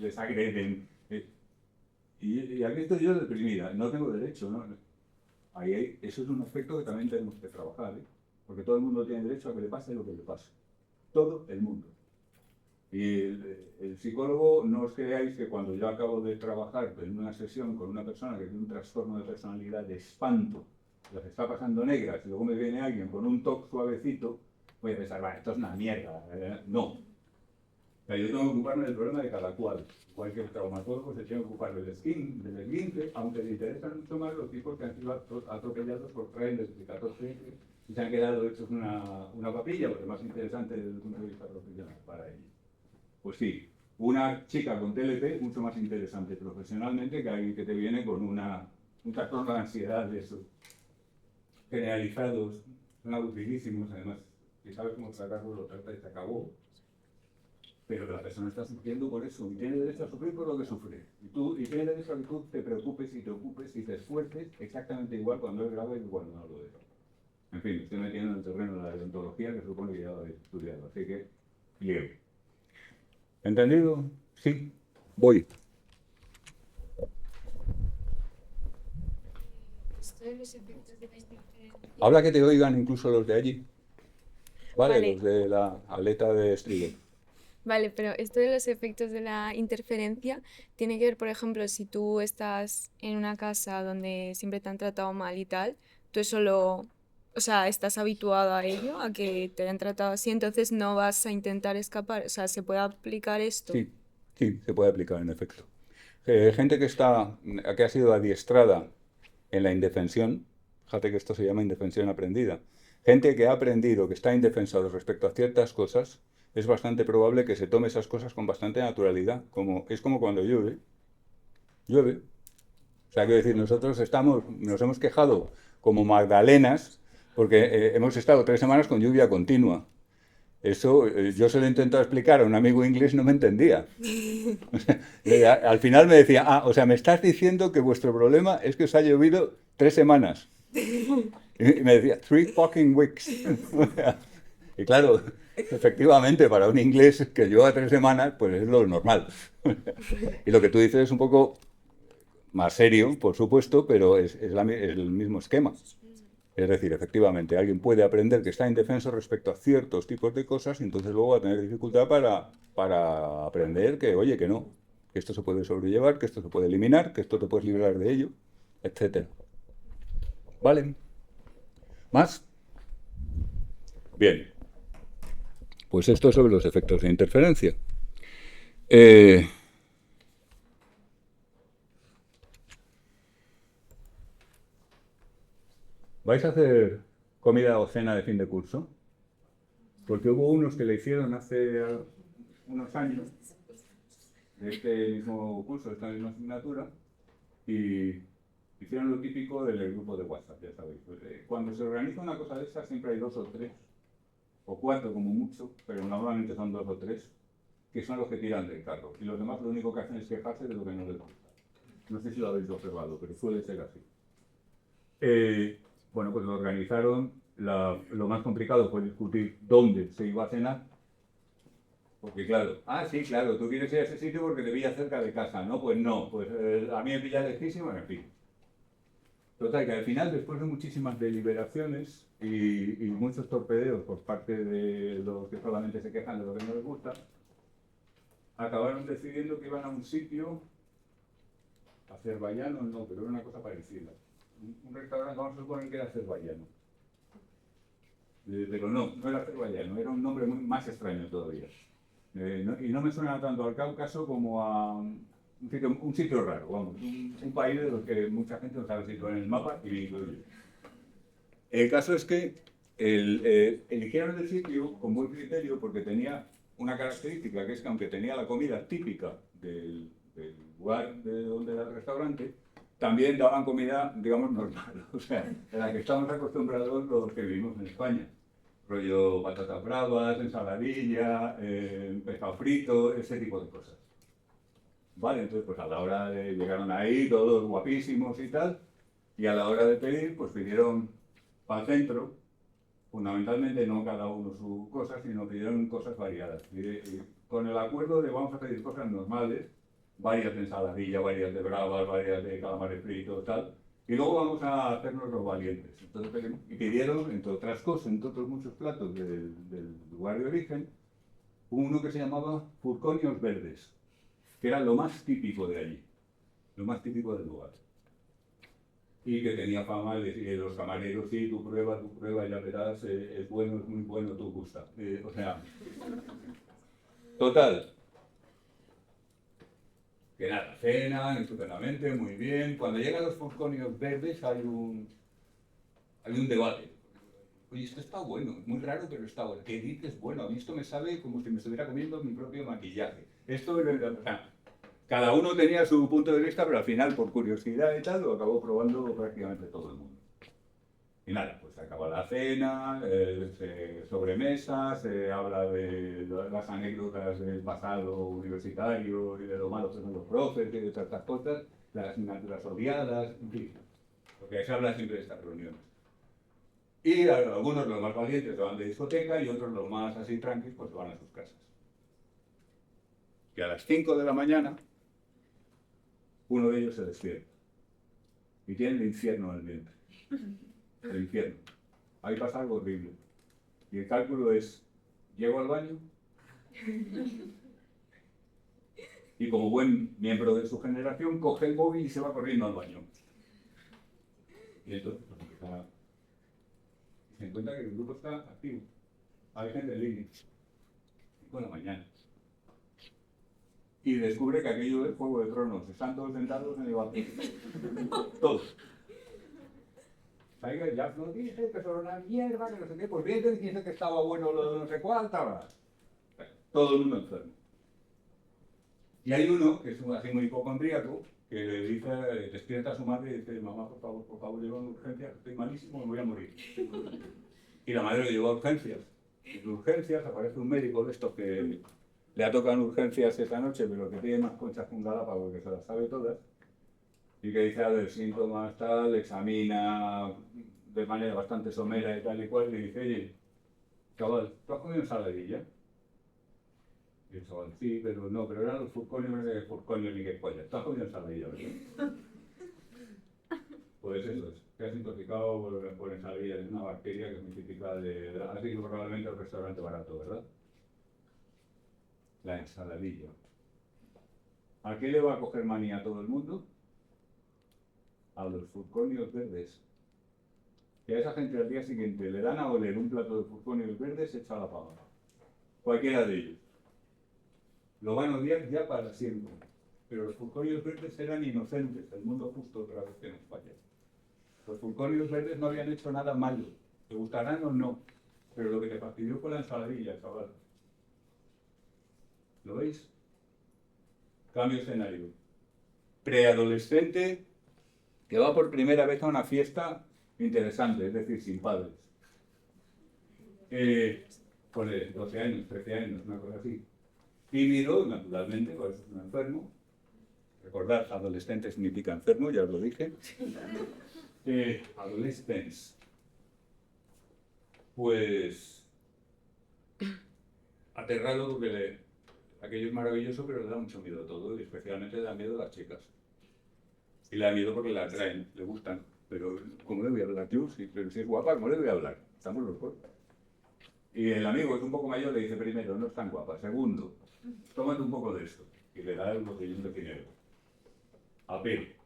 S1: les agreden. Y aquí estoy yo deprimida, no tengo derecho, ¿no? Eso es un aspecto que también tenemos que trabajar, ¿eh? Porque todo el mundo tiene derecho a que le pase lo que le pase. Todo el mundo. Y el psicólogo, no os creáis que cuando yo acabo de trabajar en una sesión con una persona que tiene un trastorno de personalidad de espanto, las está pasando negras, y luego me viene alguien con un toque suavecito, voy a pensar, esto es una mierda. No. O sea, yo tengo que ocuparme del problema de cada cual. Igual que el traumatólogo se tiene que ocupar del esguince, aunque le interesan mucho más los tipos que han sido atropellados por trailers de 14 y se han quedado hechos una papilla, porque es más interesante desde el punto de vista profesional para ellos. Pues sí, una chica con TLP mucho más interesante profesionalmente que alguien que te viene con un trastorno de ansiedad de esos generalizados, son aburridísimos, además, si sabes cómo tratarlo, lo trata y se acabó. Pero la persona está sufriendo por eso, y tiene derecho a sufrir por lo que sufre. Y tiene derecho a que tú te preocupes y te ocupes y te esfuerces exactamente igual cuando es grave que cuando no lo es. En fin, estoy metiendo en el terreno de la deontología que supone que ya lo habéis estudiado, así que llego. ¿Entendido? Sí. Voy. Habla que te oigan incluso los de allí. Vale. Los de la aleta de Strigo.
S2: Vale, pero esto de los efectos de la interferencia tiene que ver, por ejemplo, si tú estás en una casa donde siempre te han tratado mal y tal, tú eso o sea, estás habituado a ello, a que te hayan tratado así, entonces no vas a intentar escapar. O sea, ¿se puede aplicar esto?
S1: Sí, se puede aplicar en efecto. Gente que ha sido adiestrada en la indefensión, fíjate que esto se llama indefensión aprendida. Gente que ha aprendido que está indefensado respecto a ciertas cosas, es bastante probable que se tome esas cosas con bastante naturalidad. Es como cuando llueve. Llueve. O sea, quiero decir, nosotros nos hemos quejado como magdalenas porque hemos estado 3 semanas con lluvia continua. Eso yo se lo he intentado explicar a un amigo inglés y no me entendía. Al final me decía, o sea, me estás diciendo que vuestro problema es que os ha llovido 3 semanas. Y me decía, 3 fucking weeks. Y claro, efectivamente, para un inglés que lleva 3 semanas, pues es lo normal. Y lo que tú dices es un poco más serio, por supuesto, pero es el mismo esquema. Es decir, efectivamente, alguien puede aprender que está indefenso respecto a ciertos tipos de cosas y entonces luego va a tener dificultad para aprender que, oye, que no, que esto se puede sobrellevar, que esto se puede eliminar, que esto te puedes librar de ello, etc. ¿Vale? ¿Más? Bien. Pues esto sobre los efectos de interferencia. Vais a hacer comida o cena de fin de curso. Porque hubo unos que le hicieron hace unos años, de este mismo curso, de esta misma asignatura, y hicieron lo típico del grupo de WhatsApp, ya sabéis. Pues, cuando se organiza una cosa de estas, siempre hay 2 o 3, o 4 como mucho, pero normalmente son 2 o 3, que son los que tiran del carro. Y los demás lo único que hacen es quejarse de lo que no les gusta. No sé si lo habéis observado, pero suele ser así. Bueno, pues lo organizaron. Lo más complicado fue discutir dónde se iba a cenar. Porque claro, sí, claro, tú quieres ir a ese sitio porque te pilla cerca de casa, ¿no? Pues no, pues a mí me pilla lejísimo, en fin. Total, que al final, después de muchísimas deliberaciones y muchos torpedeos por parte de los que solamente se quejan de lo que no les gusta, acabaron decidiendo que iban a un sitio, azerbaiyano no, pero era una cosa parecida. Un restaurante, vamos a suponer que era azerbaiyano. Pero no era azerbaiyano, era un nombre más extraño todavía. Y no me suena tanto al Cáucaso como a un sitio raro, vamos, un país de los que mucha gente no sabe situar en el mapa y me incluyo. El caso es que eligieron el sitio con buen criterio porque tenía una característica, que es que aunque tenía la comida típica del lugar de donde era el restaurante, también daban comida, digamos, normal, o sea, a la que estamos acostumbrados los que vivimos en España. Rollo patatas bravas, ensaladilla, pescado frito, ese tipo de cosas. Vale, entonces pues a la hora de llegaron ahí todos guapísimos y tal, y a la hora de pedir, pues pidieron para el centro, fundamentalmente no cada uno su cosa, sino pidieron cosas variadas. Y con el acuerdo de vamos a pedir cosas normales, varias de ensaladilla, varias de bravas, varias de calamares fritos, tal, y luego vamos a hacernos los valientes. Entonces pidieron, entre otras cosas, entre otros muchos platos del lugar de origen, uno que se llamaba furconios verdes, que era lo más típico de allí, lo más típico del lugar. Y que tenía fama de los camareros, sí, tú prueba, ya verás, es bueno, es muy bueno, tú gusta. O sea, total. Que nada, cenan estupendamente, muy bien. Cuando llegan los furconios verdes hay un debate. Oye, esto está bueno, es muy raro, pero está bueno. ¿Qué dices? Bueno, a mí esto me sabe como si me estuviera comiendo mi propio maquillaje. Esto, o sea, cada uno tenía su punto de vista, pero al final, por curiosidad y tal, lo acabó probando prácticamente todo el mundo. Y nada, pues se acaba la cena, sobremesa, se habla de las anécdotas del pasado universitario y de lo malo que son los profes y de todas estas cosas, las asignaturas odiadas, en fin, porque se habla siempre de estas reuniones. Y algunos, los más valientes, se van de discoteca y otros, los más así tranquilos, pues se van a sus casas. Y a las 5 de la mañana, uno de ellos se despierta y tiene el infierno en el vientre. El infierno. Ahí pasa algo horrible. Y el cálculo es, llego al baño y como buen miembro de su generación, coge el móvil y se va corriendo al baño. Y entonces se encuentra que el grupo está activo. Hay gente en línea. 5 de la mañana. Y descubre que aquello es Juego de Tronos. Están todos sentados en el balcón. Todos. Ya os lo dije, que son una mierda, que no sé qué. Pues bien, dice que estaba bueno lo de no sé cuál, todo el mundo enfermo. Y hay uno, que es así muy hipocondríaco, que le dice, despierta a su madre y dice, mamá, por favor, lleva a urgencias, estoy malísimo, me voy a morir. Y la madre le llevó a urgencias. Y en urgencias aparece un médico de estos que le ha tocado en urgencias esta noche, pero que tiene más conchas que un galápago, que se las sabe todas. Y que dice, a ver, síntomas, tal, examina de manera bastante somera y tal y cual, y le dice, oye, chaval, ¿tú has comido ensaladilla? Y el chaval, sí, pero no, pero eran los furconios, no sé qué furconios ni qué pollas. ¿Tú has comido ensaladilla, verdad? Pues eso es, que has intoxicado por ensaladilla, es una bacteria que es muy típica has ido probablemente al restaurante barato, ¿verdad? La ensaladilla. ¿A qué le va a coger manía a todo el mundo? A los furconios verdes. Y a esa gente al día siguiente le dan a oler un plato de furconios verdes, se echa a la pava. Cualquiera de ellos. Lo van a odiar ya para siempre. Pero los furconios verdes eran inocentes, el mundo justo otra vez que nos falla. Los furconios verdes no habían hecho nada malo. ¿Te gustarán o no? Pero lo que te fastidió fue la ensaladilla, chaval. ¿Lo veis? Cambio de escenario. Preadolescente que va por primera vez a una fiesta interesante, es decir, sin padres. Pues 12 años, 13 años, una cosa así. Tímido, naturalmente, por eso es un enfermo. Recordad, adolescente significa enfermo, ya os lo dije. Adolescence. Pues aterrado porque aquello es maravilloso, pero le da mucho miedo a todo, y especialmente le da miedo a las chicas. Y le da miedo porque la atraen, le gustan. Pero, ¿cómo le voy a hablar yo? Pero si es guapa, ¿cómo le voy a hablar? Estamos los dos. Y el amigo, que es un poco mayor, le dice primero, no es tan guapa. Segundo, tómate un poco de esto. Y le da el botellín de dinero. A pelo.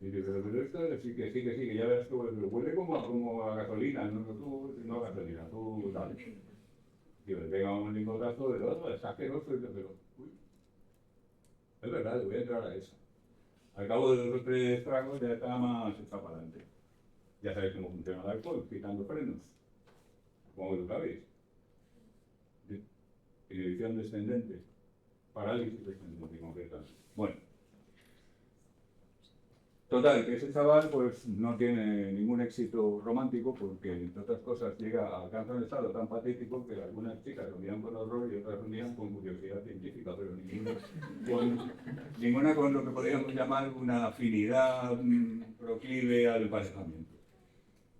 S1: Y dice, pero esto sí, que ya verás que huele como a gasolina, no a gasolina, tú dale. Y le pega un lingotazo de otro, es asqueroso, pero, uy, es verdad, le voy a entrar a esa. Al cabo de 2 o 3 tragos ya está más echado para adelante. Ya sabéis cómo funciona el alcohol, quitando frenos. Como lo sabéis. Inhibición descendente. Parálisis descendente, concretamente. Bueno. Total, que ese chaval pues no tiene ningún éxito romántico porque, entre otras cosas, alcanza un estado tan patético que algunas chicas lo miran con horror y otras lo miran con curiosidad científica, pero ninguna con lo que podríamos llamar una afinidad proclive al emparejamiento.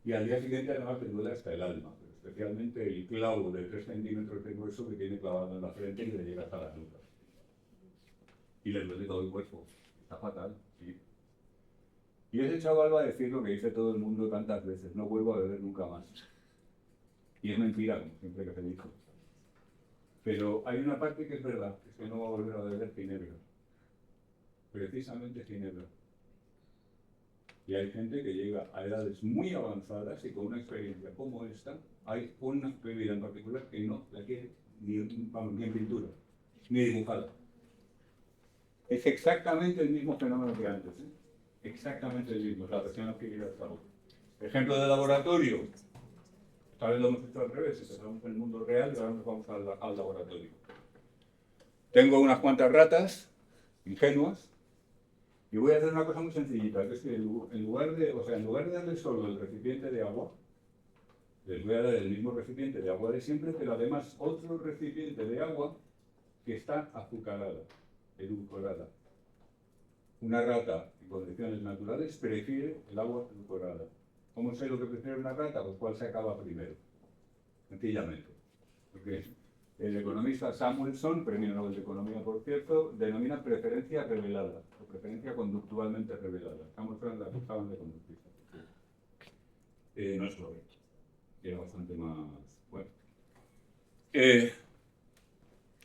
S1: Y al día siguiente además le duele hasta el alma, pero especialmente el clavo de 3 centímetros de hueso que tiene clavado en la frente y le llega hasta la nuca. Y le duele todo el cuerpo. Está fatal. ¿Sí? Y ese chaval va a decir lo que dice todo el mundo tantas veces, no vuelvo a beber nunca más. Y es mentira, como siempre que se dijo. Pero hay una parte que es verdad, es que no va a volver a beber ginebra. Precisamente ginebra. Y hay gente que llega a edades muy avanzadas y con una experiencia como esta, hay una bebida en particular que no la quiere ni en pintura, ni dibujada. Es exactamente el mismo fenómeno que antes, ¿eh? Exactamente el mismo, la presión adquirida al sabor. Ejemplo de laboratorio. Esta vez lo hemos hecho al revés, empezamos en el mundo real y ahora nos vamos al laboratorio. Tengo unas cuantas ratas ingenuas y voy a hacer una cosa muy sencillita, que es que en lugar de darle solo el recipiente de agua, les voy a dar el mismo recipiente de agua de siempre, pero además otro recipiente de agua que está azucarada, edulcorada. Una rata en condiciones naturales prefiere el agua edulcorada. ¿Cómo sé lo que prefiere una rata? Pues cuál se acaba primero. Sencillamente. Porque el economista Samuelson, premio Nobel de Economía por cierto, denomina preferencia revelada, o preferencia conductualmente revelada. Samuelson la acusaban de conductista. No es correcto. Era bastante más... Bueno.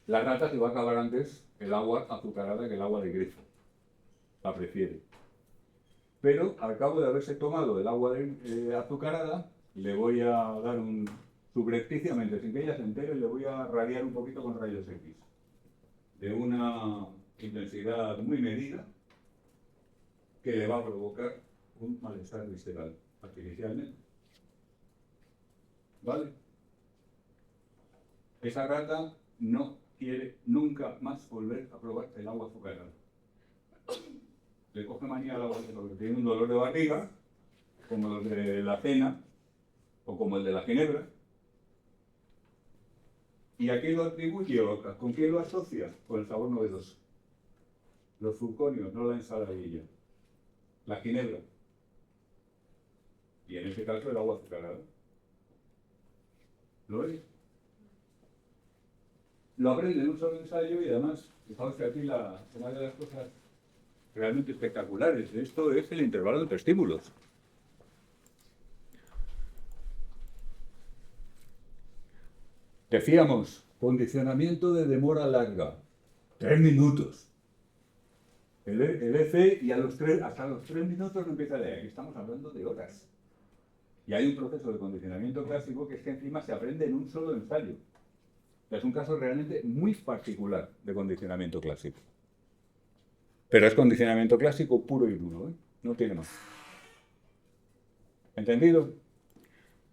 S1: La rata se va a acabar antes el agua azucarada que el agua de grifo. La prefiere. Pero al cabo de haberse tomado el agua azucarada, le voy a dar subrepticiamente, sin que ella se entere, le voy a radiar un poquito con rayos X. De una intensidad muy medida que le va a provocar un malestar visceral, artificialmente. ¿Vale? Esa rata no quiere nunca más volver a probar el agua azucarada. Le coge manía al agua porque tiene un dolor de barriga, como los de la cena o como el de la ginebra. ¿Y a qué lo atribuye? ¿Con qué lo asocia? Con el sabor novedoso. Los fulconios, no la ensaladilla. La ginebra. Y en este caso el agua azucarada. ¿Lo veis? Lo aprende en un solo ensayo y además, fijaos que aquí una de las cosas realmente espectaculares de esto es el intervalo entre estímulos. Decíamos, condicionamiento de demora larga, 3 minutos. El EC y hasta los 3 minutos no empieza a leer, aquí estamos hablando de horas. Y hay un proceso de condicionamiento clásico que es que encima se aprende en un solo ensayo. Es un caso realmente muy particular de condicionamiento clásico. Pero es condicionamiento clásico puro y duro, ¿eh? No tiene más. ¿Entendido?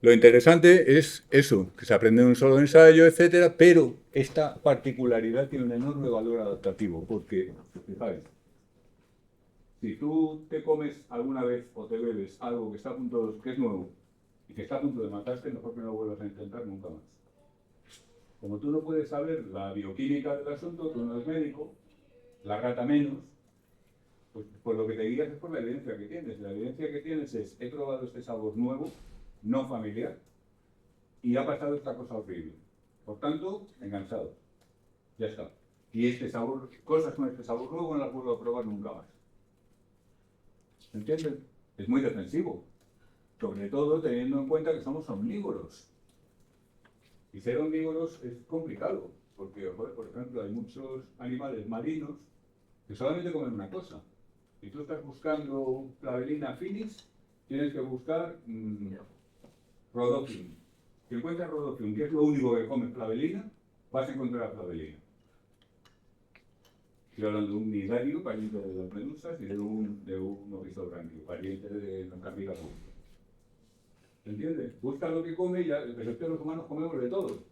S1: Lo interesante es eso, que se aprende en un solo ensayo, etcétera, pero esta particularidad tiene un enorme valor adaptativo, porque, fijáis, si tú te comes alguna vez o te bebes algo que está a punto, que es nuevo y que está a punto de matarte, mejor que no lo vuelvas a intentar nunca más. Como tú no puedes saber la bioquímica del asunto, tú no eres médico, la rata menos, pues lo que te guías es por la evidencia que tienes. La evidencia que tienes es, he probado este sabor nuevo, no familiar, y ha pasado esta cosa horrible. Por tanto, enganchado. Ya está. Y este sabor, cosas con este sabor nuevo no las vuelvo a probar nunca más. ¿Entienden? Es muy defensivo. Sobre todo teniendo en cuenta que somos omnívoros. Y ser omnívoros es complicado, porque, por ejemplo, hay muchos animales marinos que solamente comen una cosa. Si tú estás buscando Flavelina finis, tienes que buscar Rhodophyllum. Si encuentras Rhodophyllum, que es lo único que come Flavelina, vas a encontrar Flavelina. Estoy hablando de un nidario, pariente de las medusas, y de un orizobranquio, pariente de los carnívoros. ¿Entiendes? Busca lo que come y ya, pero es que los humanos comemos de todo.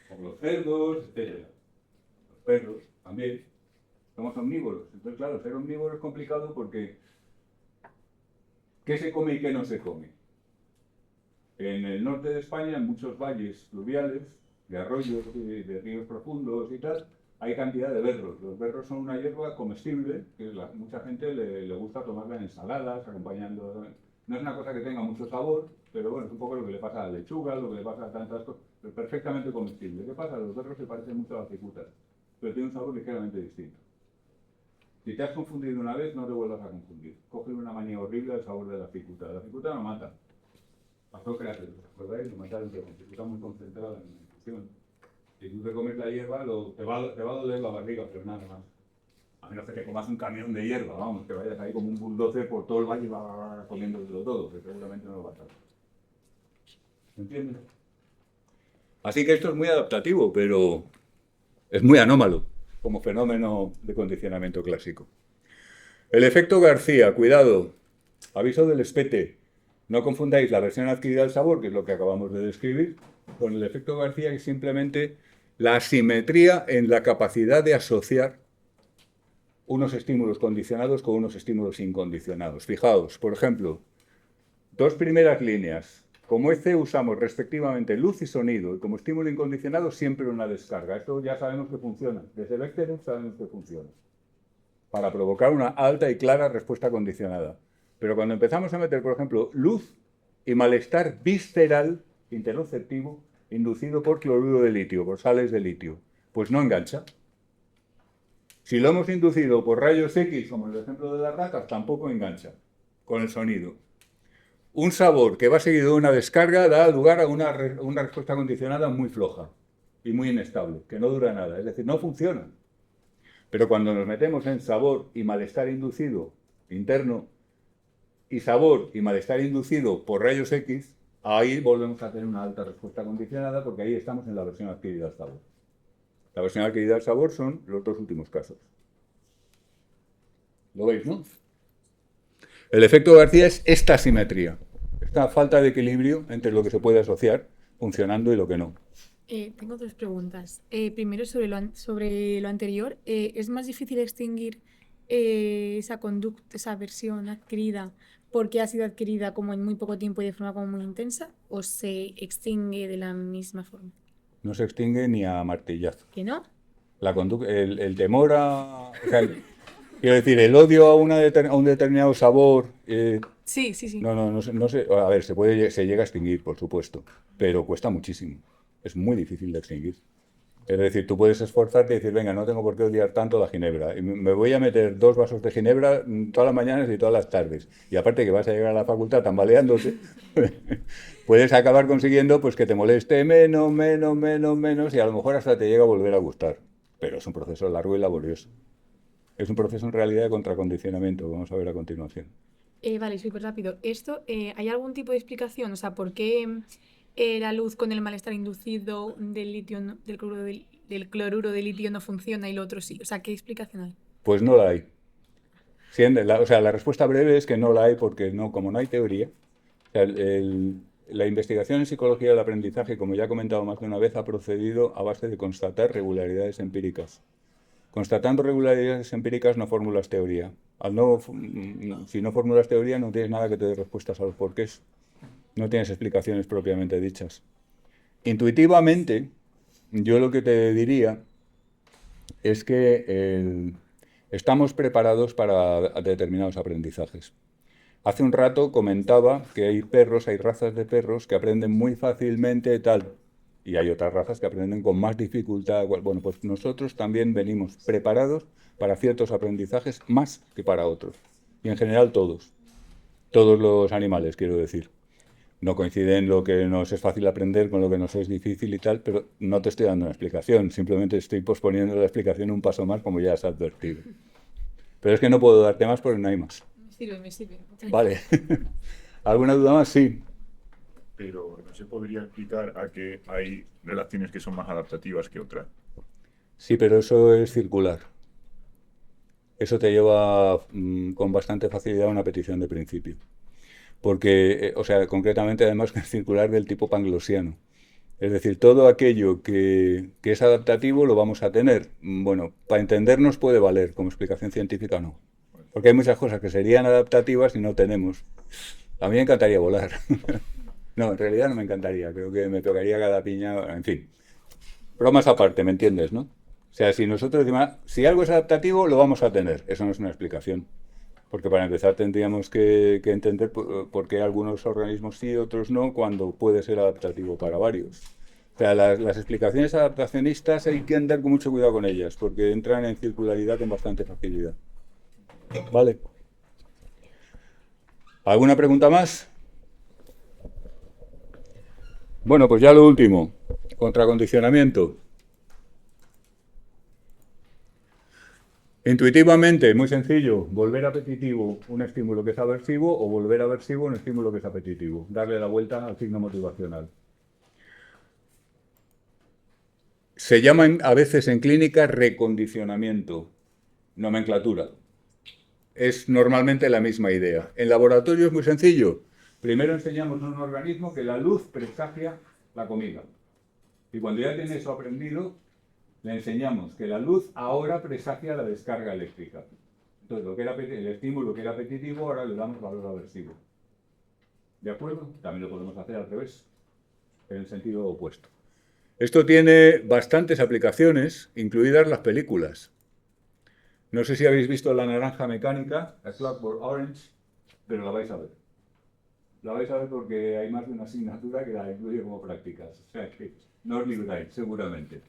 S1: Como los cerdos, etc. Los perros también. Somos omnívoros. Entonces, claro, ser omnívoro es complicado porque ¿qué se come y qué no se come? En el norte de España, en muchos valles fluviales, de arroyos, de ríos profundos y tal, hay cantidad de berros. Los berros son una hierba comestible que mucha gente le gusta tomarla en ensaladas, acompañando. No es una cosa que tenga mucho sabor, pero bueno, es un poco lo que le pasa a la lechuga, lo que le pasa a tantas cosas, pero perfectamente comestible. ¿Qué pasa? Los berros se parecen mucho a las cicutas, pero tienen un sabor ligeramente distinto. Si te has confundido una vez, no te vuelvas a confundir. Coge una manía horrible al sabor de la cicuta. La cicuta no mata. Pasó Cráteres, ¿os acordáis? Lo mataron, pero con cicuta muy concentrada en la infusión. Si tú te comes la hierba, te va a doler la barriga, pero nada más. A menos que te comas un camión de hierba, vamos, que vayas ahí como un bulldozer por todo el valle y va comiéndolo todo, que seguramente no lo va a hacer. ¿Me entiendes? Así que esto es muy adaptativo, pero es muy anómalo como fenómeno de condicionamiento clásico. El efecto García, cuidado, aviso del espete. No confundáis la versión adquirida del sabor, que es lo que acabamos de describir, con el efecto García, que es simplemente la asimetría en la capacidad de asociar unos estímulos condicionados con unos estímulos incondicionados. Fijaos, por ejemplo, dos primeras líneas. Como EC usamos respectivamente luz y sonido, y como estímulo incondicionado siempre una descarga. Esto ya sabemos que funciona. Desde Bechdel sabemos que funciona. Para provocar una alta y clara respuesta condicionada. Pero cuando empezamos a meter, por ejemplo, luz y malestar visceral, interoceptivo, inducido por cloruro de litio, por sales de litio, pues no engancha. Si lo hemos inducido por rayos X, como en el ejemplo de las ratas, tampoco engancha con el sonido. Un sabor que va seguido de una descarga da lugar a una respuesta condicionada muy floja y muy inestable, que no dura nada, es decir, no funciona. Pero cuando nos metemos en sabor y malestar inducido interno y sabor y malestar inducido por rayos X, ahí volvemos a tener una alta respuesta condicionada porque ahí estamos en la versión adquirida al sabor. La versión adquirida al sabor son los dos últimos casos. ¿Lo veis, no? El efecto García es esta asimetría, esta falta de equilibrio entre lo que se puede asociar funcionando y lo que no.
S5: Tengo dos preguntas. Primero, sobre lo anterior, ¿es más difícil extinguir esa conducta, esa versión adquirida, porque ha sido adquirida como en muy poco tiempo y de forma como muy intensa, o se extingue de la misma forma?
S1: No se extingue ni a martillazo.
S5: ¿Que no?
S1: El temor a... quiero decir, el odio a un determinado sabor...
S5: Sí.
S1: No sé. A ver, se llega a extinguir, por supuesto, pero cuesta muchísimo. Es muy difícil de extinguir. Es decir, tú puedes esforzarte y decir, venga, no tengo por qué odiar tanto la ginebra. Y me voy a meter 2 vasos de ginebra todas las mañanas y todas las tardes. Y aparte que vas a llegar a la facultad tambaleándote, puedes acabar consiguiendo pues que te moleste menos, y a lo mejor hasta te llega a volver a gustar. Pero es un proceso largo y laborioso. Es un proceso en realidad de contracondicionamiento. Vamos a ver a continuación.
S5: Vale, súper rápido. Esto, ¿hay algún tipo de explicación? O sea, ¿por qué la luz con el malestar inducido del litio, del cloruro de litio no funciona y lo otro sí? O sea, ¿qué explicación hay?
S1: Pues no la hay. La respuesta breve es que no la hay porque como no hay teoría, o sea, la investigación en psicología del aprendizaje, como ya he comentado más de una vez, ha procedido a base de constatar regularidades empíricas. Constatando regularidades empíricas no formulas teoría. Si no formulas teoría no tienes nada que te dé respuestas a los porqués. No tienes explicaciones propiamente dichas. Intuitivamente, yo lo que te diría es que estamos preparados para determinados aprendizajes. Hace un rato comentaba que hay razas de perros que aprenden muy fácilmente tal, y hay otras razas que aprenden con más dificultad. Bueno, pues nosotros también venimos preparados para ciertos aprendizajes más que para otros. Y en general todos los animales, quiero decir. No coinciden lo que nos es fácil aprender con lo que nos es difícil y tal, pero no te estoy dando una explicación, simplemente estoy posponiendo la explicación un paso más, como ya has advertido. Pero es que no puedo darte más porque no hay más.
S5: Me sirve.
S1: Vale. ¿Alguna duda más? Sí.
S6: Pero no se podría explicar a que hay relaciones que son más adaptativas que otras.
S1: Sí, pero eso es circular. Eso te lleva con bastante facilidad a una petición de principio. Porque, concretamente además es circular del tipo panglosiano. Es decir, todo aquello que es adaptativo lo vamos a tener. Bueno, para entendernos puede valer, como explicación científica no. Porque hay muchas cosas que serían adaptativas y no tenemos. A mí me encantaría volar. No, en realidad no me encantaría. Creo que me tocaría cada piña, en fin. Bromas aparte, ¿me entiendes, no? O sea, si nosotros decimos, si algo es adaptativo, lo vamos a tener. Eso no es una explicación. Porque para empezar tendríamos que entender por qué algunos organismos sí y otros no, cuando puede ser adaptativo para varios. O sea, las explicaciones adaptacionistas hay que andar con mucho cuidado con ellas, porque entran en circularidad con bastante facilidad. ¿Vale? ¿Alguna pregunta más? Bueno, pues ya lo último. Contracondicionamiento. Intuitivamente, muy sencillo, volver apetitivo un estímulo que es aversivo o volver aversivo un estímulo que es apetitivo. Darle la vuelta al signo motivacional. Se llaman a veces en clínica recondicionamiento, nomenclatura. Es normalmente la misma idea. En laboratorio es muy sencillo. Primero enseñamos a un organismo que la luz presagia la comida. Y cuando ya tiene eso aprendido, le enseñamos que la luz ahora presagia la descarga eléctrica. Entonces, lo que era el estímulo que era apetitivo, ahora le damos valor aversivo. ¿De acuerdo? También lo podemos hacer al revés, en el sentido opuesto. Esto tiene bastantes aplicaciones, incluidas las películas. No sé si habéis visto La Naranja Mecánica, A Clockwork Orange, pero la vais a ver. La vais a ver porque hay más de una asignatura que la incluye como prácticas. O sea que no os libráis, seguramente.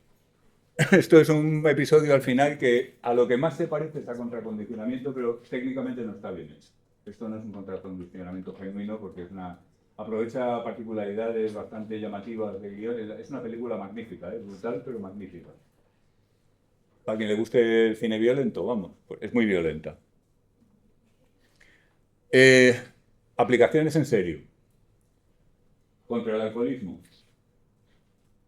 S1: Esto es un episodio al final que a lo que más se parece es a contracondicionamiento, pero técnicamente no está bien hecho. Esto no es un contracondicionamiento genuino porque aprovecha particularidades bastante llamativas de guión. Es una película magnífica, brutal pero magnífica. Para quien le guste el cine violento, vamos, pues es muy violenta. Aplicaciones en serio. Contra el alcoholismo.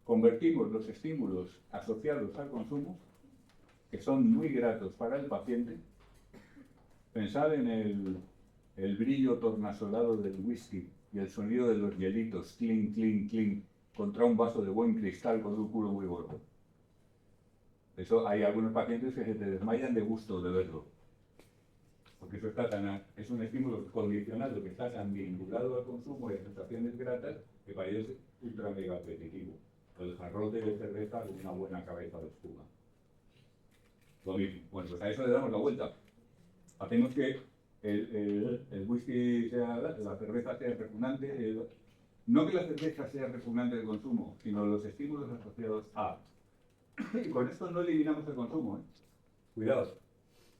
S1: Convertimos los estímulos asociados al consumo, que son muy gratos para el paciente. Pensad en el brillo tornasolado del whisky y el sonido de los hielitos, clink, clink, clink, contra un vaso de buen cristal con un culo muy gordo. Eso hay algunos pacientes que se te desmayan de gusto de verlo. Porque eso es un estímulo condicionado que está tan vinculado al consumo de sensaciones gratas que para ellos es ultra mega apetitivo. El jarrote de cerveza con una buena cabeza de espuma. Lo mismo. Bueno, pues a eso le damos la vuelta. Hacemos que el whisky la cerveza sea repugnante. No que la cerveza sea repugnante de consumo, sino los estímulos asociados a. Y con esto no eliminamos el consumo, ¿eh? Cuidado.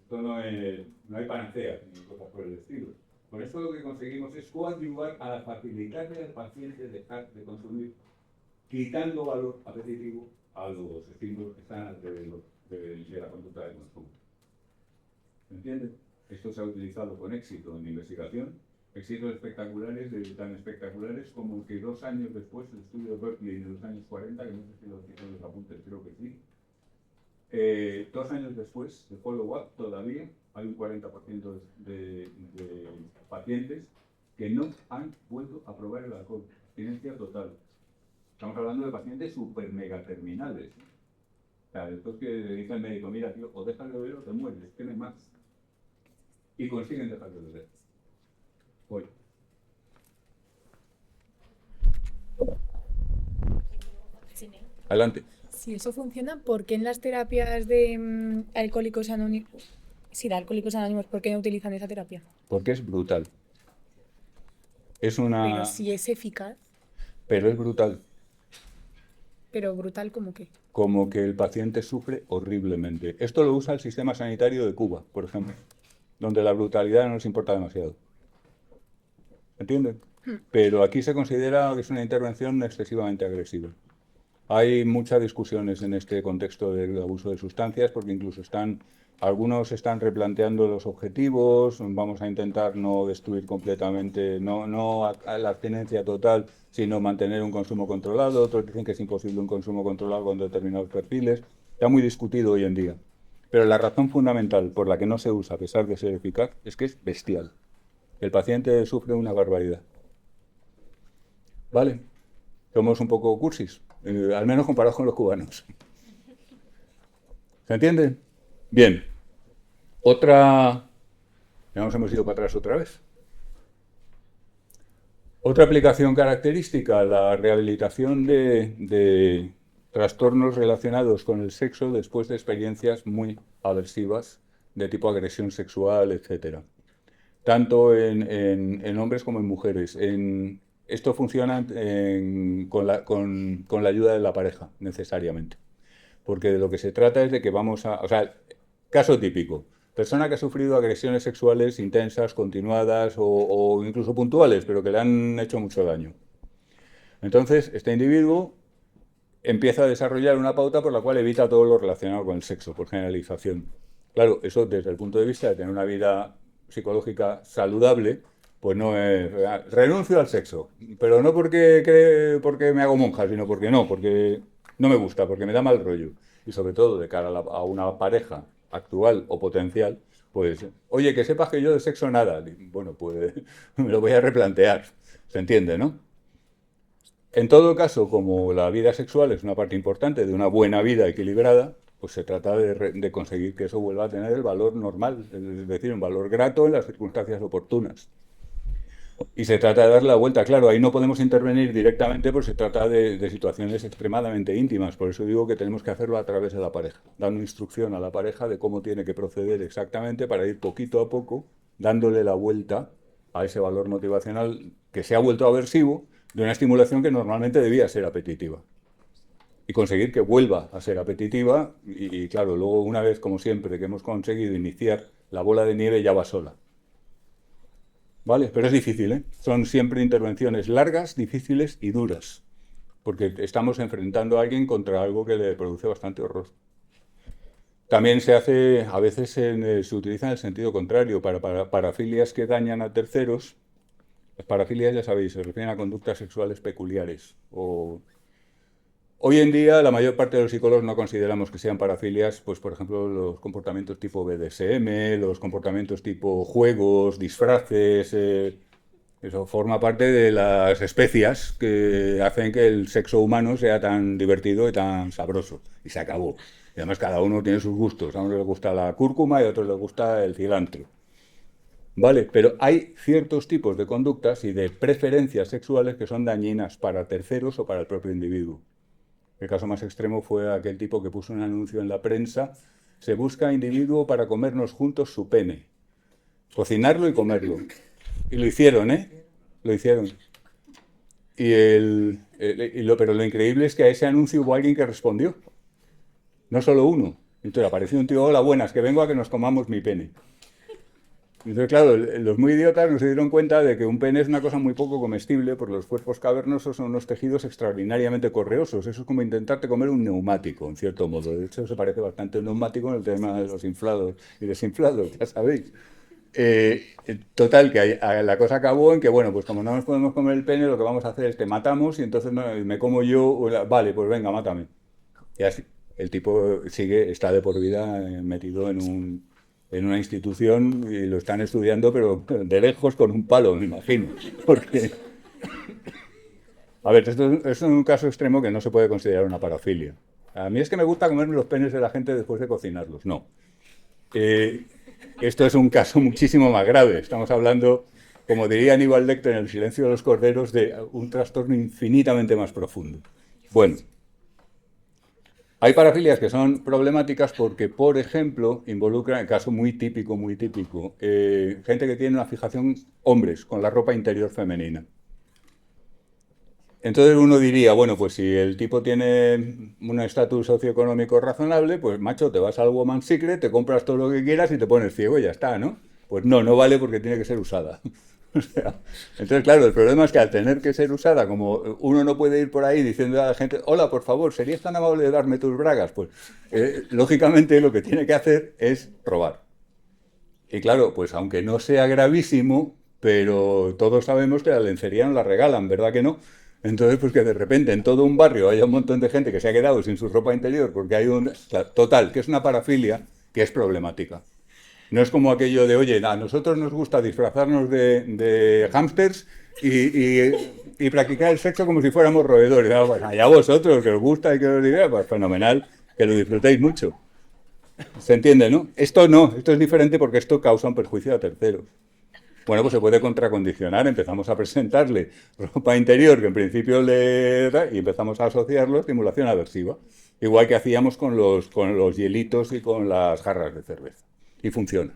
S1: Esto no hay panaceas ni cosas por el estilo. Con esto lo que conseguimos es coadyuvar a facilitarle al paciente dejar de consumir, quitando valor apetitivo a los estímulos que están alrededor de la conducta de consumo. ¿Se entiende? Esto se ha utilizado con éxito en investigación, éxitos espectaculares, tan espectaculares como que 2 años después, el estudio de Berkeley de los años 40, que no sé si lo hicieron los apuntes, creo que sí, 2 años después de follow-up todavía hay un 40% de pacientes que no han vuelto a probar el alcohol. abstinencia total. Estamos hablando de pacientes super mega terminales. O sea, después que le dice el médico, mira, tío, o dejas de beber o te mueres, que no hay más. Y consiguen dejar de beber. Voy. Adelante.
S5: Si eso funciona, ¿por qué en las terapias de alcohólicos anónimos, si de alcohólicos anónimos, ¿por qué no utilizan esa terapia?
S1: Porque es brutal. Es una...
S5: Pero si es eficaz,
S1: Pero es brutal.
S5: pero brutal como que.
S1: Como que el paciente sufre horriblemente. Esto lo usa el sistema sanitario de Cuba, por ejemplo, donde la brutalidad no les importa demasiado. ¿Entienden? Pero aquí se considera que es una intervención excesivamente agresiva. Hay muchas discusiones en este contexto del abuso de sustancias, porque incluso algunos están replanteando los objetivos, vamos a intentar no destruir completamente, no a la abstinencia total, sino mantener un consumo controlado. Otros dicen que es imposible un consumo controlado con determinados perfiles. Está muy discutido hoy en día. Pero la razón fundamental por la que no se usa, a pesar de ser eficaz, es que es bestial. El paciente sufre una barbaridad. ¿Vale? Somos un poco cursis, al menos comparados con los cubanos. ¿Se entiende? Bien. Ya nos hemos ido para atrás otra vez. Otra aplicación característica, la rehabilitación de trastornos relacionados con el sexo después de experiencias muy aversivas de tipo agresión sexual, etc. Tanto en hombres como en mujeres. Esto funciona con la ayuda de la pareja, necesariamente. Porque de lo que se trata es de que o sea, caso típico. Persona que ha sufrido agresiones sexuales intensas, continuadas o incluso puntuales, pero que le han hecho mucho daño. Entonces, este individuo empieza a desarrollar una pauta por la cual evita todo lo relacionado con el sexo, por generalización. Claro, eso desde el punto de vista de tener una vida psicológica saludable, pues no es... Renuncio al sexo, pero no porque me hago monja, sino porque no me gusta, porque me da mal rollo. Y sobre todo de cara a una pareja actual o potencial, pues, oye, que sepas que yo de sexo nada. Bueno, pues me lo voy a replantear. ¿Se entiende, no? En todo caso, como la vida sexual es una parte importante de una buena vida equilibrada, pues se trata de conseguir que eso vuelva a tener el valor normal, es decir, un valor grato en las circunstancias oportunas. Y se trata de darle la vuelta. Claro, ahí no podemos intervenir directamente porque se trata de situaciones extremadamente íntimas. Por eso digo que tenemos que hacerlo a través de la pareja, dando instrucción a la pareja de cómo tiene que proceder exactamente para ir poquito a poco dándole la vuelta a ese valor motivacional que se ha vuelto aversivo de una estimulación que normalmente debía ser apetitiva. Y conseguir que vuelva a ser apetitiva y claro, luego una vez, como siempre, que hemos conseguido iniciar la bola de nieve ya va sola. ¿Vale? Pero es difícil, ¿eh? Son siempre intervenciones largas, difíciles y duras, porque estamos enfrentando a alguien contra algo que le produce bastante horror. También a veces se utiliza en el sentido contrario, para parafilias que dañan a terceros. Las parafilias, ya sabéis, se refieren a conductas sexuales peculiares. Hoy en día, la mayor parte de los psicólogos no consideramos que sean parafilias, pues por ejemplo, los comportamientos tipo BDSM, los comportamientos tipo juegos, disfraces, eso forma parte de las especias que hacen que el sexo humano sea tan divertido y tan sabroso. Y se acabó. Y además cada uno tiene sus gustos. A uno les gusta la cúrcuma y a otros les gusta el cilantro. Vale, pero hay ciertos tipos de conductas y de preferencias sexuales que son dañinas para terceros o para el propio individuo. El caso más extremo fue aquel tipo que puso un anuncio en la prensa: se busca individuo para comernos juntos su pene. Cocinarlo y comerlo. Y lo hicieron, ¿eh? Lo hicieron. Pero lo increíble es que a ese anuncio hubo alguien que respondió. No solo uno. Entonces apareció un tío: hola, buenas, que vengo a que nos comamos mi pene. Entonces, claro, los muy idiotas no se dieron cuenta de que un pene es una cosa muy poco comestible, porque los cuerpos cavernosos son unos tejidos extraordinariamente correosos. Eso es como intentarte comer un neumático, en cierto modo. De hecho, se parece bastante a un neumático en el tema de los inflados y desinflados, ya sabéis. Total, que la cosa acabó en que, bueno, pues como no nos podemos comer el pene, lo que vamos a hacer es te matamos y entonces me como yo. Vale, pues venga, mátame. Y así, el tipo está de por vida metido en una institución y lo están estudiando, pero de lejos con un palo, me imagino. Porque A ver, esto es un caso extremo que no se puede considerar una parafilia. A mí es que me gusta comerme los penes de la gente después de cocinarlos. No. Esto es un caso muchísimo más grave. Estamos hablando, como diría Aníbal Lecter en El silencio de los corderos, de un trastorno infinitamente más profundo. Bueno, hay parafilias que son problemáticas porque, por ejemplo, involucran, el caso muy típico, gente que tiene una fijación, hombres, con la ropa interior femenina. Entonces uno diría, bueno, pues si el tipo tiene un estatus socioeconómico razonable, pues macho, te vas al Woman's Secret, te compras todo lo que quieras y te pones ciego y ya está, ¿no? Pues no vale porque tiene que ser usada. O sea, entonces, claro, el problema es que al tener que ser usada, como uno no puede ir por ahí diciendo a la gente, hola, por favor, ¿serías tan amable de darme tus bragas? Pues, lógicamente, lo que tiene que hacer es robar. Y claro, pues aunque no sea gravísimo, pero todos sabemos que la lencería no la regalan, ¿verdad que no? Entonces, pues que de repente en todo un barrio haya un montón de gente que se ha quedado sin su ropa interior porque hay un... Total, que es una parafilia que es problemática. No es como aquello de, oye, a nosotros nos gusta disfrazarnos de hámsters y practicar el sexo como si fuéramos roedores. Ah, pues allá vosotros, que os gusta y que os diga, pues fenomenal, que lo disfrutéis mucho. ¿Se entiende, no? Esto no, esto es diferente porque esto causa un perjuicio a terceros. Bueno, pues se puede contracondicionar, empezamos a presentarle ropa interior que en principio le da y empezamos a asociarlo a estimulación aversiva. Igual que hacíamos con los hielitos y con las jarras de cerveza. Y funciona.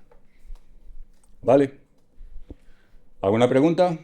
S1: ¿Vale? ¿Alguna pregunta?